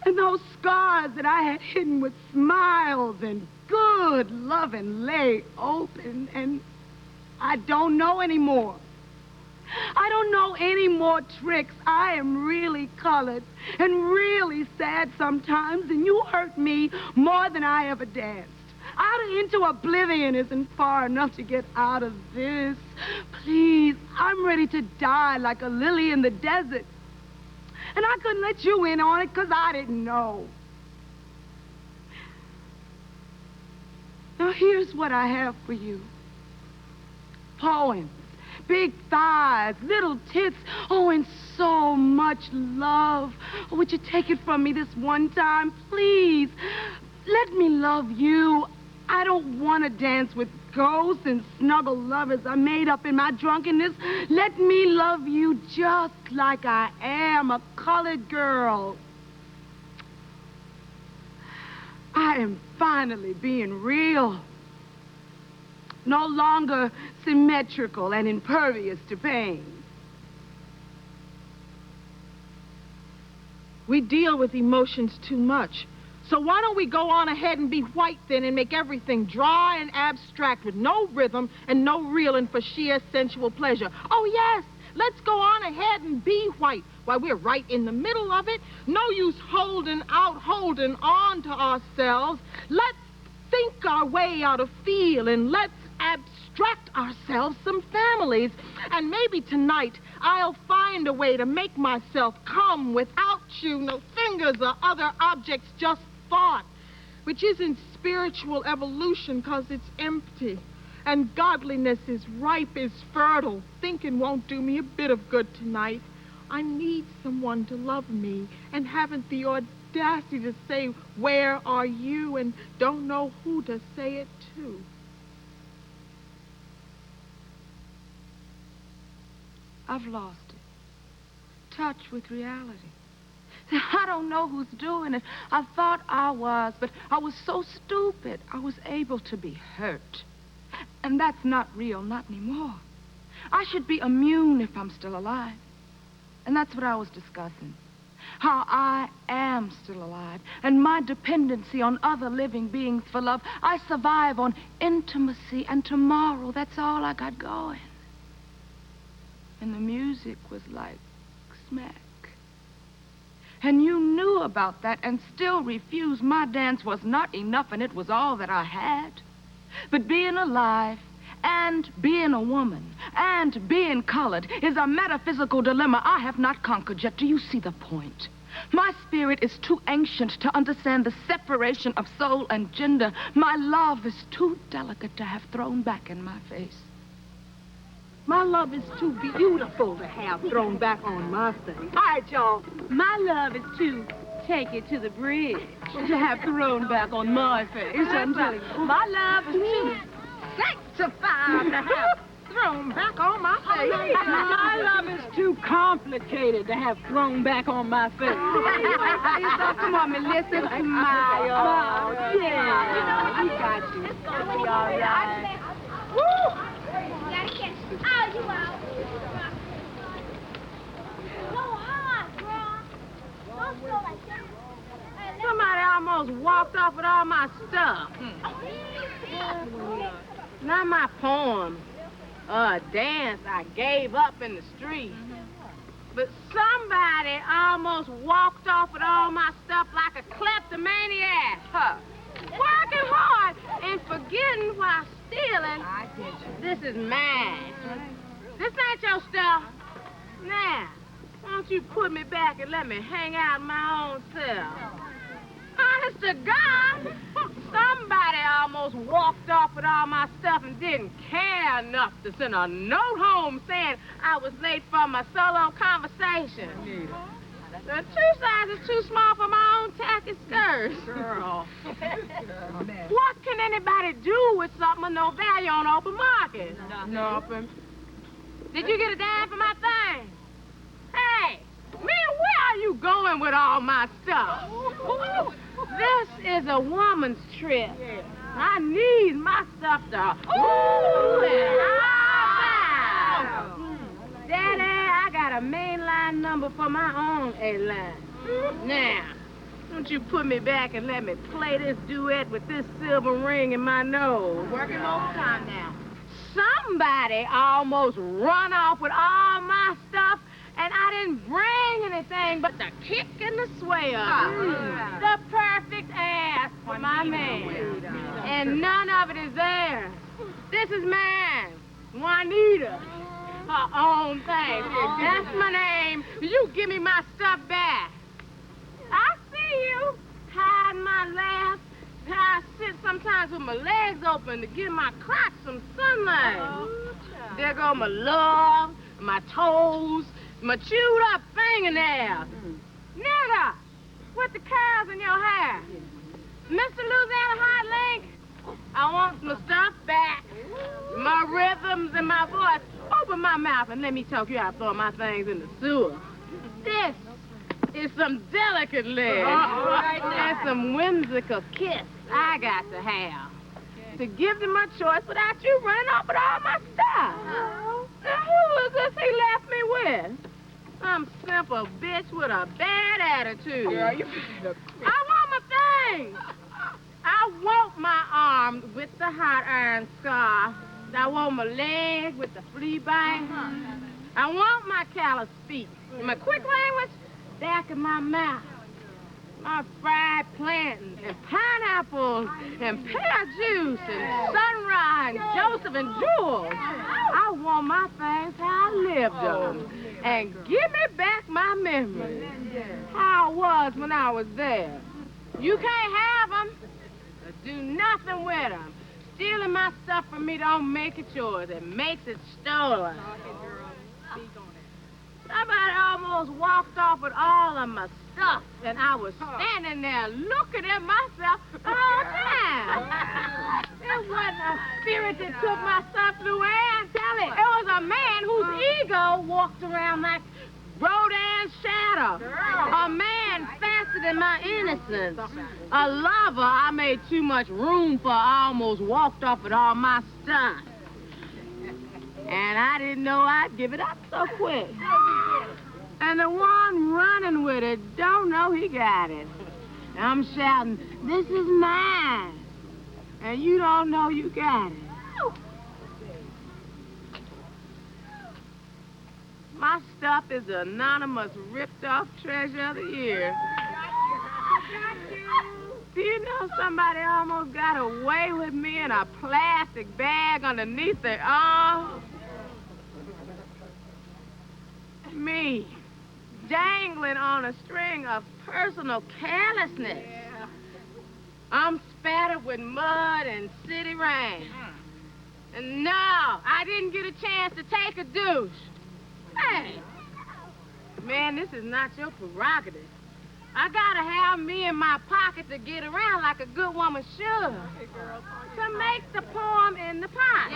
And those scars that I had hidden with smiles and good loving lay open. And I don't know anymore. I don't know any more tricks. I am really colored and really sad sometimes, and you hurt me more than I ever danced. Out into oblivion isn't far enough to get out of this. Please, I'm ready to die like a lily in the desert. And I couldn't let you in on it because I didn't know. Now, here's what I have for you. Poems. Big thighs, little tits, oh, and so much love. Oh, would you take it from me this one time, please? Let me love you. I don't want to dance with ghosts and snuggle lovers I made up in my drunkenness. Let me love you just like I am, a colored girl. I am finally being real. No longer symmetrical and impervious to pain. We deal with emotions too much. So why don't we go on ahead and be white then and make everything dry and abstract with no rhythm and no reeling for sheer sensual pleasure? Oh, yes, let's go on ahead and be white while we're right in the middle of it. No use holding on to ourselves. Let's think our way out of feeling. Let's abstract ourselves some families. And maybe tonight I'll find a way to make myself come without you. No fingers or other objects, just thought, which isn't spiritual evolution because it's empty. And godliness is ripe, is fertile. Thinking won't do me a bit of good tonight. I need someone to love me and haven't the audacity to say, where are you? And don't know who to say it to. I've lost it. Touch with reality. I don't know who's doing it. I thought I was, but I was so stupid. I was able to be hurt. And that's not real, not anymore. I should be immune if I'm still alive. And that's what I was discussing. How I am still alive, and my dependency on other living beings for love. I survive on intimacy, and tomorrow, that's all I got going. And the music was like smack. And you knew about that and still refused. My dance was not enough, and it was all that I had. But being alive and being a woman and being colored is a metaphysical dilemma I have not conquered yet. Do you see the point? My spirit is too ancient to understand the separation of soul and gender. My love is too delicate to have thrown back in my face. My love is too beautiful to have thrown back on my face. All right, y'all. My love is too take it to the bridge to have thrown back on my face. I'm telling you. My love is too sanctified to have thrown back on my face. My love is too complicated to have thrown back on my face. So come on, Melissa, smile. Yeah. You know, we got you. It's gonna be all right. Woo! Oh, you out. Go on, girl. Don't go like that. Somebody almost walked off with all my stuff. Not my poem. A dance I gave up in the street. But somebody almost walked off with all my stuff like a kleptomaniac. Working hard and forgetting while stealing. I get you. This is mine. This ain't your stuff. Now, why don't you put me back and let me hang out my own self? Honest to God, somebody almost walked off with all my stuff and didn't care enough to send a note home saying I was late for my solo conversation. The two sizes too small for my own tacky skirts. Girl. What can anybody do with something of no value on open market? Nothing. Did you get a dime for my thing? Hey, man, where are you going with all my stuff? This is a woman's trip. I need my stuff to... Daddy, I got a mainline number for my own A-line. Now, don't you put me back and let me play this duet with this silver ring in my nose. Working overtime now. Somebody almost run off with all my stuff, and I didn't bring anything but the kick and the swell. The perfect ass for my man. And none of it is theirs. This is mine, Juanita. Her own thing. That's my name. You give me my stuff back. I see you hiding my laugh. I sit sometimes with my legs open to give my crotch some sunlight. There go my love, my toes, my chewed up fingernails. Nigga, with the curls in your hair. Mr. Louisiana Hot Link? voices in my voice. Open my mouth and let me talk you out throw my things in the sewer. This is some delicate leg and some whimsical kiss I got to have. To give them a choice without you running off with all my stuff. Now, who was this he left me with? Some simple bitch with a bad attitude. Girl, you I want my things. I want my arm with the hot iron scar. I want my leg with the flea bite. I want my callous feet. And my quick language, back of my mouth. My fried plantains and pineapples and pear juice and sunrise and Joseph and Jules. I want my things how I lived them. And give me back my memories. How I was when I was there. You can't have them. Do nothing with them. Stealing my stuff from me don't make it yours. It makes it stolen. Somebody almost walked off with all of my stuff, and I was standing there looking at myself the whole time. It wasn't a spirit that took my stuff, Luann. Tell it. It was a man whose ego walked around like Rodin's shadow. A man faster than my innocence. A lover I made too much room for. I almost walked off with all my stuff. And I didn't know I'd give it up so quick. And the one running with it don't know he got it. I'm shouting, this is mine. And you don't know you got it. My stuff is the anonymous ripped-off treasure of the year. Do you know somebody almost got away with me in a plastic bag underneath their arm? Me, dangling on a string of personal carelessness. I'm spattered with mud and city rain. And no, I didn't get a chance to take a douche. Hey, man, this is not your prerogative. I gotta have me in my pocket to get around like a good woman should. To make the poem in the pot,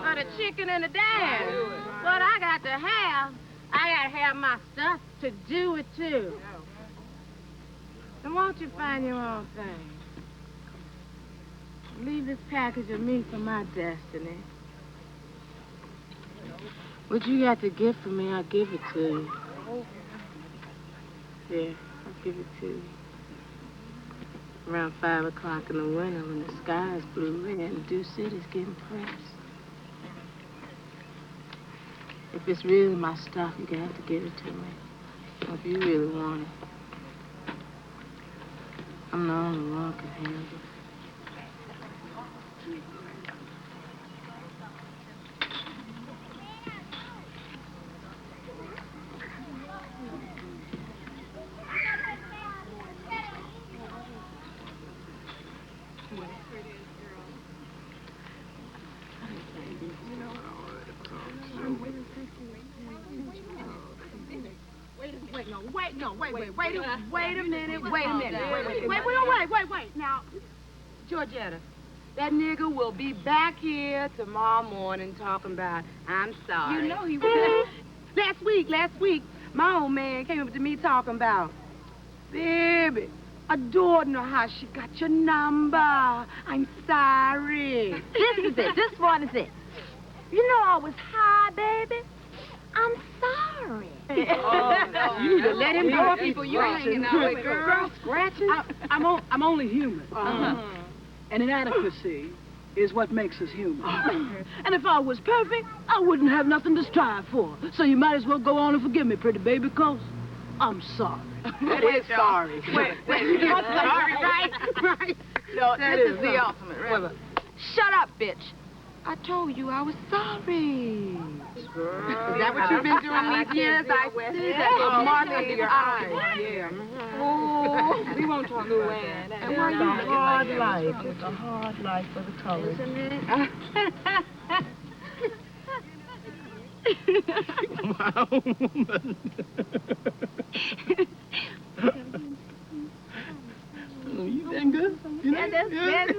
or the chicken in the dance. What I got to have my stuff to do it too. And won't you find your own thing? Leave this package of me for my destiny. What you got to give for me, I'll give it to you. Here, I'll give it to you. Around 5 o'clock in the winter when the sky is blue and Dew City's getting pressed. If it's really my stuff, you're gonna have to give it to me. If you really want it. I'm the only one who can handle it. Wait. Now, Georgetta, that nigga will be back here tomorrow morning talking about, I'm sorry. You know he will. Last week, my old man came up to me talking about, baby, I don't know how she got your number. I'm sorry. This is it. This one is it. You know I was high, baby. I'm sorry. Oh, no. You need to let him go. People you hanging out with, girl. Scratching? I'm only human. And inadequacy is what makes us human. And if I was perfect, I wouldn't have nothing to strive for. So you might as well go on and forgive me, pretty baby, because I'm sorry. That is sorry. Wait. I'm sorry, right? No, this is the ultimate, right? Shut up, bitch. I told you I was sorry. Girl. Is that what you've been doing these years? I see that little mark under your eye. Yeah. Oh, we won't talk about that. And why you hard life? It's a hard life for the colors. Isn't it? Wow, woman. You done good? Yeah, that's good.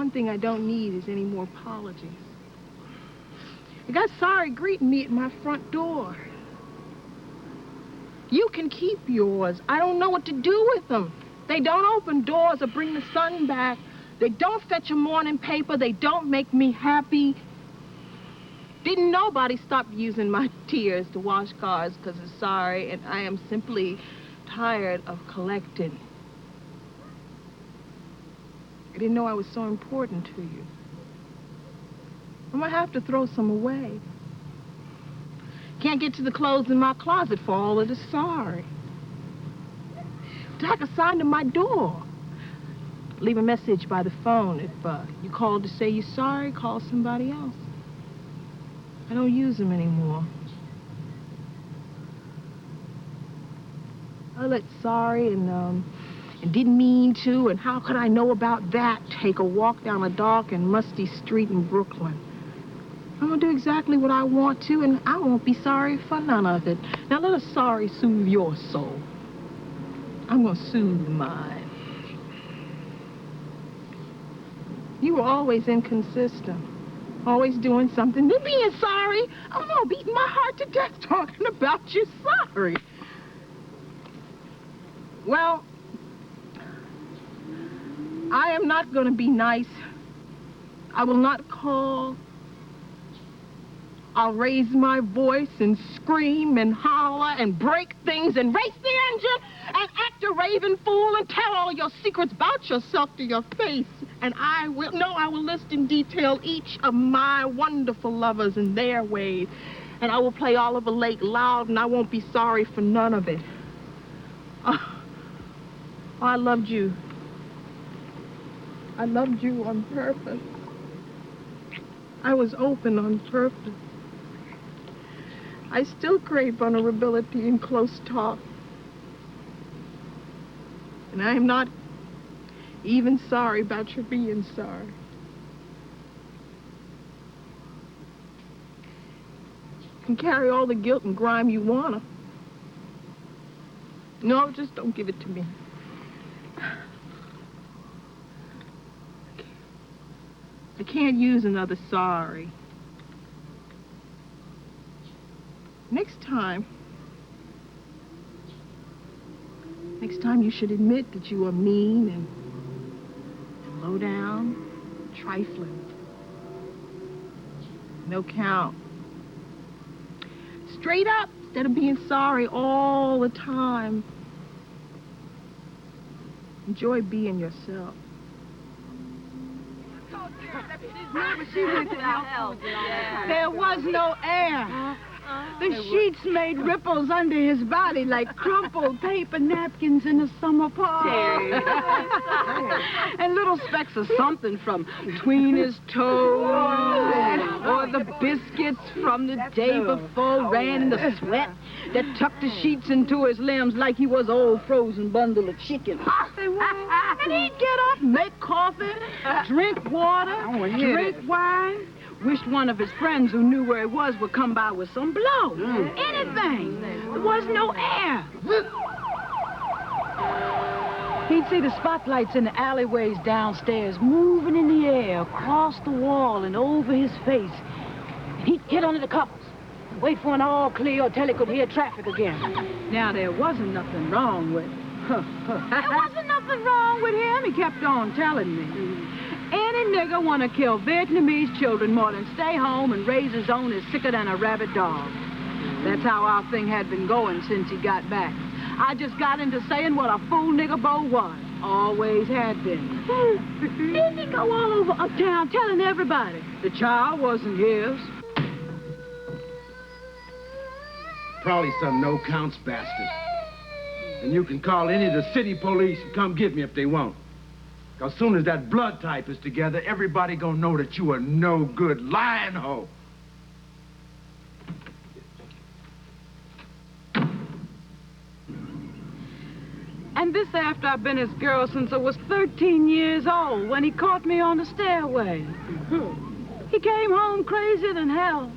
one thing I don't need is any more apologies. I got sorry greeting me at my front door. You can keep yours. I don't know what to do with them. They don't open doors or bring the sun back. They don't fetch a morning paper. They don't make me happy. Didn't nobody stop using my tears to wash cars because of sorry, and I am simply tired of collecting. I didn't know I was so important to you. I'm gonna have to throw some away. Can't get to the clothes in my closet for all of the sorry. Tack a sign to my door. Leave a message by the phone. If you called to say you're sorry, call somebody else. I don't use them anymore. I let sorry and didn't mean to, and how could I know about that? Take a walk down a dark and musty street in Brooklyn. I'm gonna do exactly what I want to, and I won't be sorry for none of it. Now let a sorry soothe your soul. I'm gonna soothe mine. You were always inconsistent. Always doing something. Then being sorry. Oh no, beating my heart to death talking about you sorry. Well, I am not gonna be nice. I will not call. I'll raise my voice and scream and holler and break things and race the engine and act a raving fool and tell all your secrets about yourself to your face. And I will list in detail each of my wonderful lovers and their ways. And I will play Oliver Lake loud, and I won't be sorry for none of it. Oh, I loved you. I loved you on purpose. I was open on purpose. I still crave vulnerability and close talk. And I am not even sorry about your being sorry. You can carry all the guilt and grime you wanna. No, just don't give it to me. I can't use another sorry. Next time you should admit that you are mean and low down, trifling. No count. Straight up, instead of being sorry all the time. Enjoy being yourself. There was no air. The sheets made ripples under his body like crumpled paper napkins in a summer party. And little specks of something from between his toes, or the biscuits from the day before ran in the sweat that tucked the sheets into his limbs like he was an old frozen bundle of chicken. And he'd get up, make coffee, drink water, drink wine. Wished one of his friends who knew where he was would come by with some blow. Anything. There was no air. He'd see the spotlights in the alleyways downstairs moving in the air across the wall and over his face. And he'd get under the covers and wait for an all clear till he could hear traffic again. Now, there wasn't nothing wrong with There wasn't nothing wrong with him, he kept on telling me. Any nigger want to kill Vietnamese children more than stay home and raise his own is sicker than a rabid dog. That's how our thing had been going since he got back. I just got into saying what a fool nigger Bo was. Always had been. Didn't he go all over uptown telling everybody the child wasn't his? Probably some no-counts bastard. And you can call any of the city police and come get me if they want. Because soon as that blood type is together, everybody gonna know that you a no-good lying hoe. And this after I've been his girl since I was 13 years old, when he caught me on the stairway. He came home crazier than hell.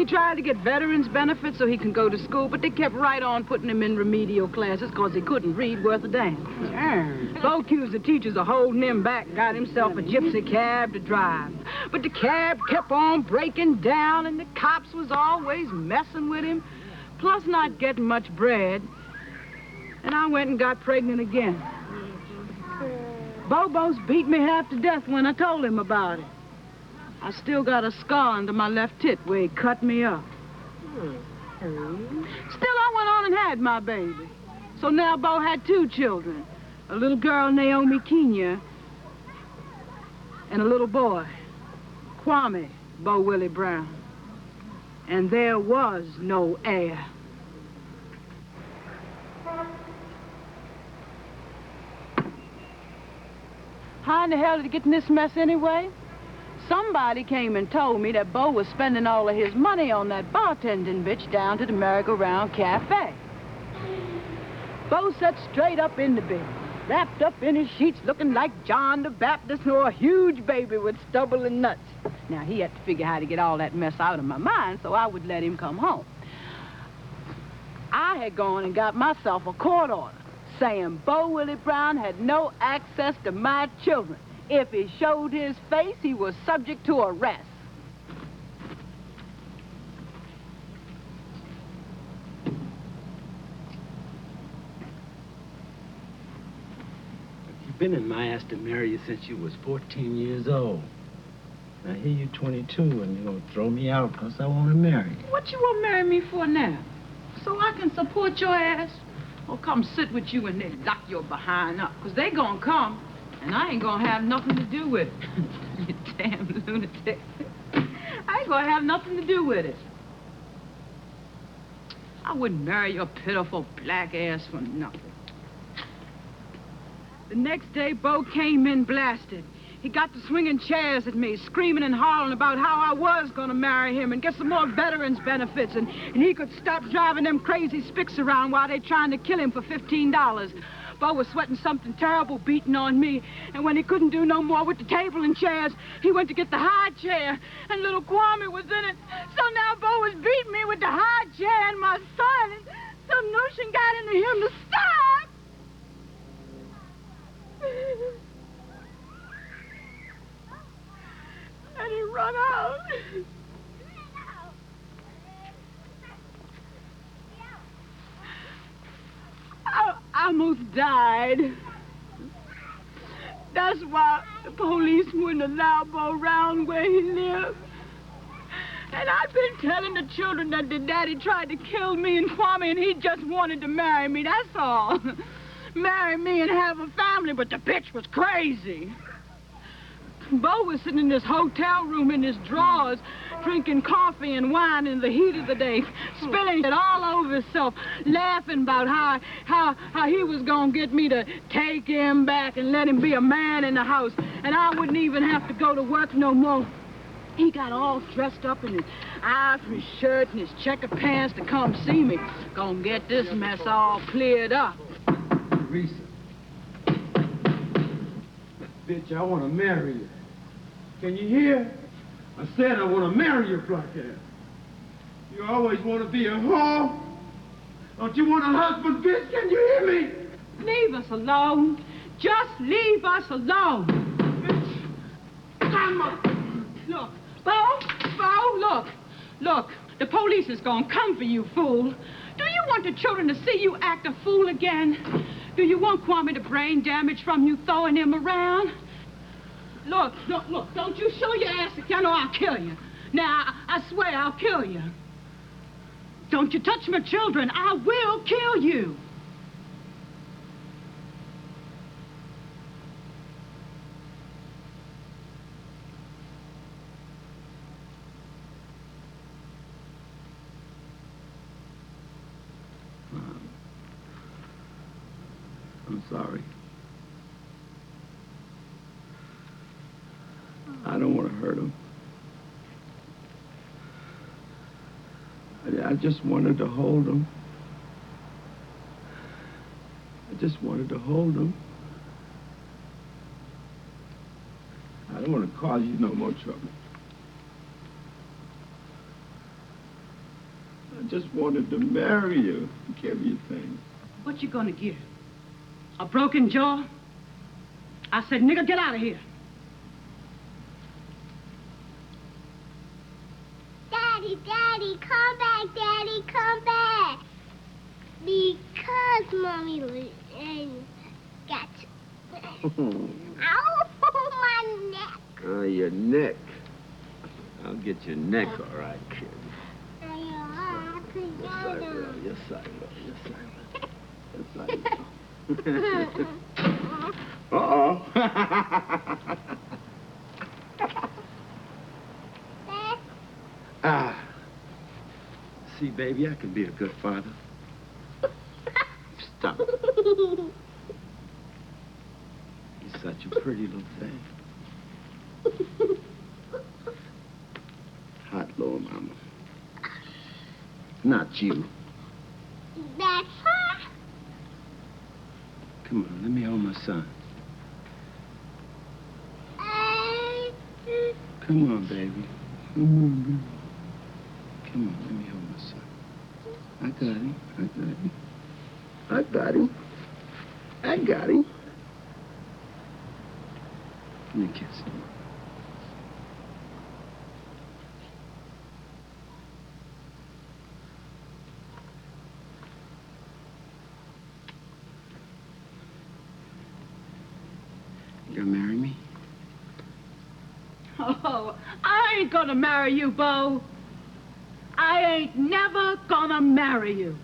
He tried to get veterans benefits so he can go to school, but they kept right on putting him in remedial classes because he couldn't read worth a damn. Bo accused the teachers of holding him back and got himself a gypsy cab to drive. But the cab kept on breaking down, and the cops was always messing with him, plus not getting much bread. And I went and got pregnant again. Bobo's beat me half to death when I told him about it. I still got a scar under my left tit where he cut me up. Still, I went on and had my baby. So now Bo had 2 children. A little girl, Naomi Kenya, and a little boy, Kwame Bo Willie Brown. And there was no heir. How in the hell did he get in this mess anyway? Somebody came and told me that Bo was spending all of his money on that bartending bitch down to the Merry-Go-Round Cafe. Bo sat straight up in the bed, wrapped up in his sheets looking like John the Baptist or a huge baby with stubble and nuts. Now, he had to figure how to get all that mess out of my mind so I would let him come home. I had gone and got myself a court order saying Bo Willie Brown had no access to my children. If he showed his face, he was subject to arrest. You've been in my ass to marry you since you was 14 years old. Now here you 22 and you're gonna throw me out because I want to marry you. What you want to marry me for now? So I can support your ass? Or come sit with you and they lock your behind up? Because they gonna come. And I ain't gonna have nothing to do with it. You damn lunatic. I ain't gonna have nothing to do with it. I wouldn't marry your pitiful black ass for nothing. The next day, Bo came in blasted. He got to swinging chairs at me, screaming and hollering about how I was gonna marry him and get some more veterans benefits, and he could stop driving them crazy spics around while they trying to kill him for $15. Bo was sweating something terrible beating on me, and when he couldn't do no more with the table and chairs, he went to get the high chair, and little Kwame was in it. So now Bo was beating me with the high chair and my son, and some notion got into him to stop. And he run out. I almost died. That's why the police wouldn't allow Bo around where he lived. And I've been telling the children that their daddy tried to kill me and Kwame, and he just wanted to marry me, that's all. Marry me and have a family, but the bitch was crazy. Bo was sitting in this hotel room in his drawers, drinking coffee and wine in the heat of the day, spilling it all over himself, laughing about how he was gonna get me to take him back and let him be a man in the house, and I wouldn't even have to go to work no more. He got all dressed up in his ivory shirt and his checker pants to come see me. Gonna get this mess all cleared up. Teresa. Bitch, I want to marry you. Can you hear? I said I want to marry you, black ass. You always want to be a whore. Don't you want a husband, bitch? Can you hear me? Leave us alone. Just leave us alone. Look, Bo, look. Look, the police is gonna come for you, fool. Do you want the children to see you act a fool again? Do you want Kwame to brain damage from you throwing him around? Look, don't you show your ass again or I'll kill you. Now, I swear I'll kill you. Don't you touch my children, I will kill you. I'm sorry. I don't want to hurt him. I just wanted to hold him. I just wanted to hold him. I don't want to cause you no more trouble. I just wanted to marry you, give you things. What you gonna get? A broken jaw? I said, nigga, get out of here. Daddy, Daddy, come back, Daddy, come back. Because Mommy got ow, my neck. Oh, your neck. I'll get your neck, all right, kid. Yes, I will. Yes, I will. Yes, I will. Uh-oh. Ah. See, baby, I can be a good father. Stop. You're such a pretty little thing. Hot little mama. Not you. That's her. Come on, let me hold my son. Come on, baby. Come on, baby. Come on, let me hold my son. I got him. I got him. I got him. I got him. Let me kiss him. You gonna marry me? Oh, I ain't gonna marry you, Bo. I ain't never gonna marry you.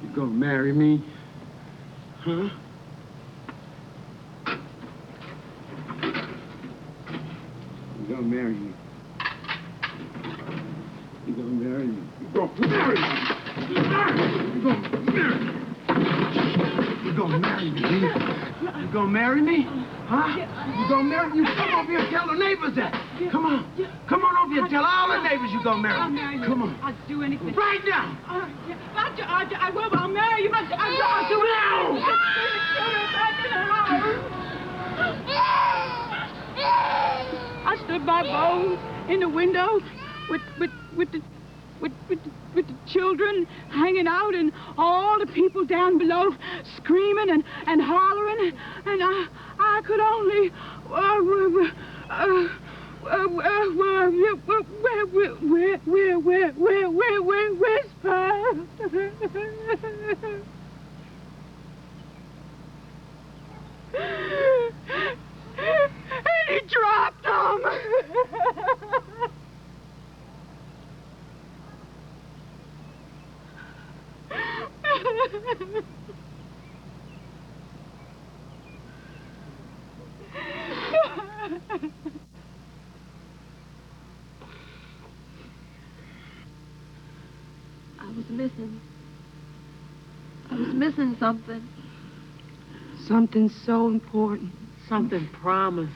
You gonna marry me? Huh? You gonna marry me? You gonna marry me? You gonna marry me? You gonna marry me? You gonna marry me, Gina? You gonna marry me? Huh? You gonna marry me? You come over here and tell the neighbors that. Come on. Come on over here and tell all the neighbors you gonna marry me. Come on. I'll do anything. Right now. I will. I'll marry you. I'll do it. I stood by Bo in the window with the children hanging out and all the people down below screaming and hollering, and I could only whisper. And he dropped them. I was missing something. Something so important. Something promised.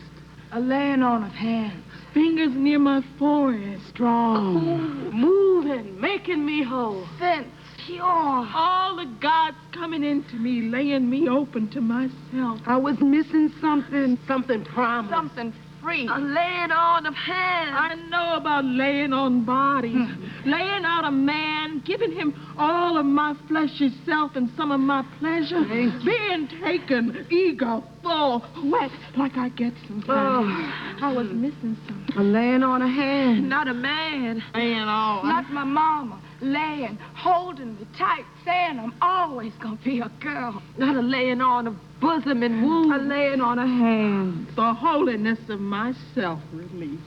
A laying on of hands. Fingers near my forehead. Strong. Moving, making me whole. Sense. Pure. All the gods coming into me, laying me open to myself. I was missing something. Something promised. Something free. A laying on of hands. I know about laying on bodies. Laying out a man, giving him all of my fleshy self and some of my pleasure. Being taken, eager, full, wet, like I get sometimes. I was missing something. A laying on a hand. Not a man. Laying on. Not my mama. Laying, holding me tight, saying I'm always gonna be a girl. Not a laying on of bosom and womb. A laying on a hand. The holiness of myself released.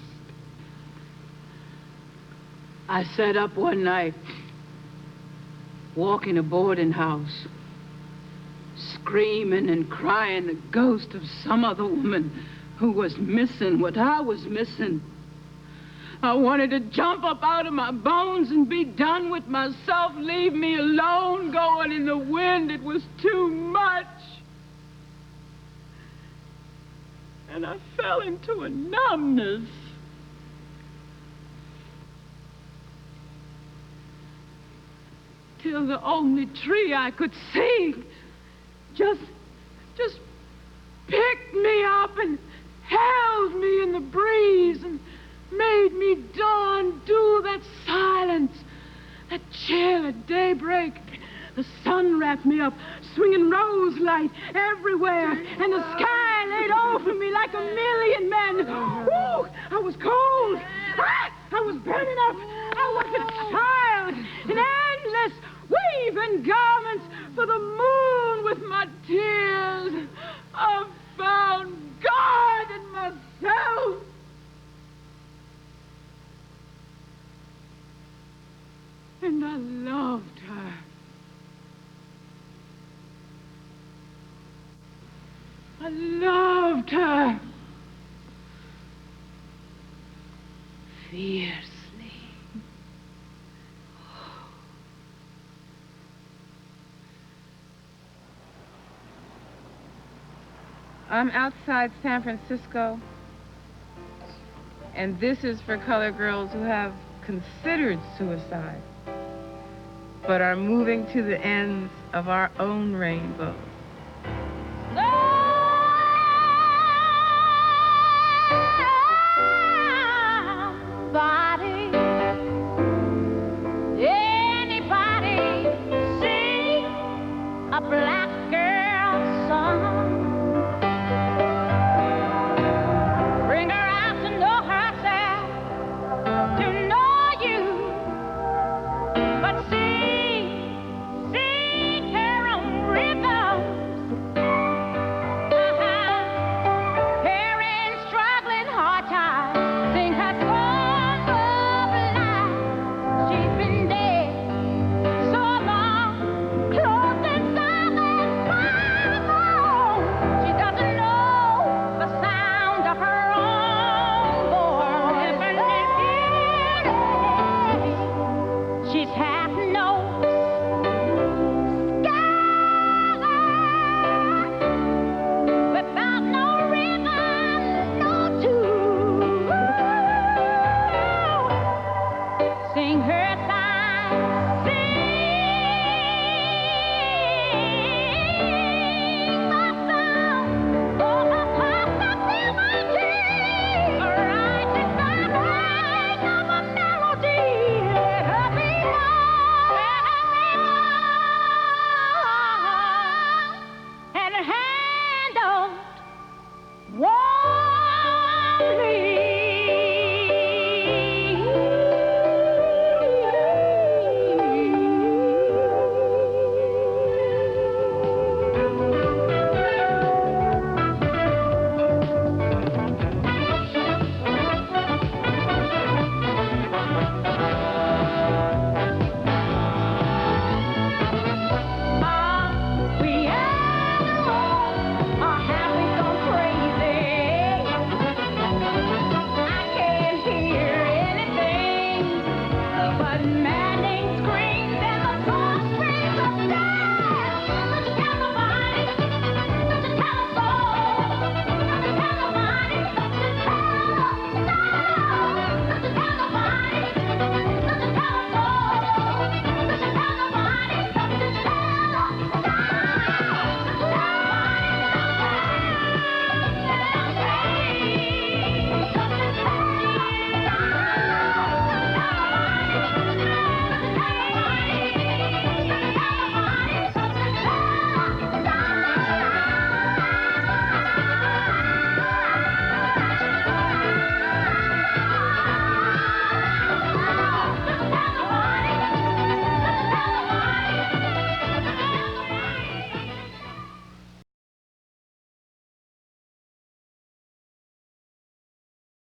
I sat up one night, walking a boarding house, screaming and crying the ghost of some other woman who was missing what I was missing. I wanted to jump up out of my bones and be done with myself, leave me alone, going in the wind. It was too much. And I fell into a numbness. Till the only tree I could see just picked me up and held me in the breeze. early dawn dew, that silence, that chill at daybreak. The sun wrapped me up, swinging rose light everywhere, and the sky laid over me like a million men. Woo! I was cold. I was burning up. I was a child in endless weaving garments for the moon with my tears. I found God in myself. And I loved her. I loved her. Fiercely. I'm outside San Francisco, and this is for colored girls who have considered suicide, but are moving to the ends of our own rainbow.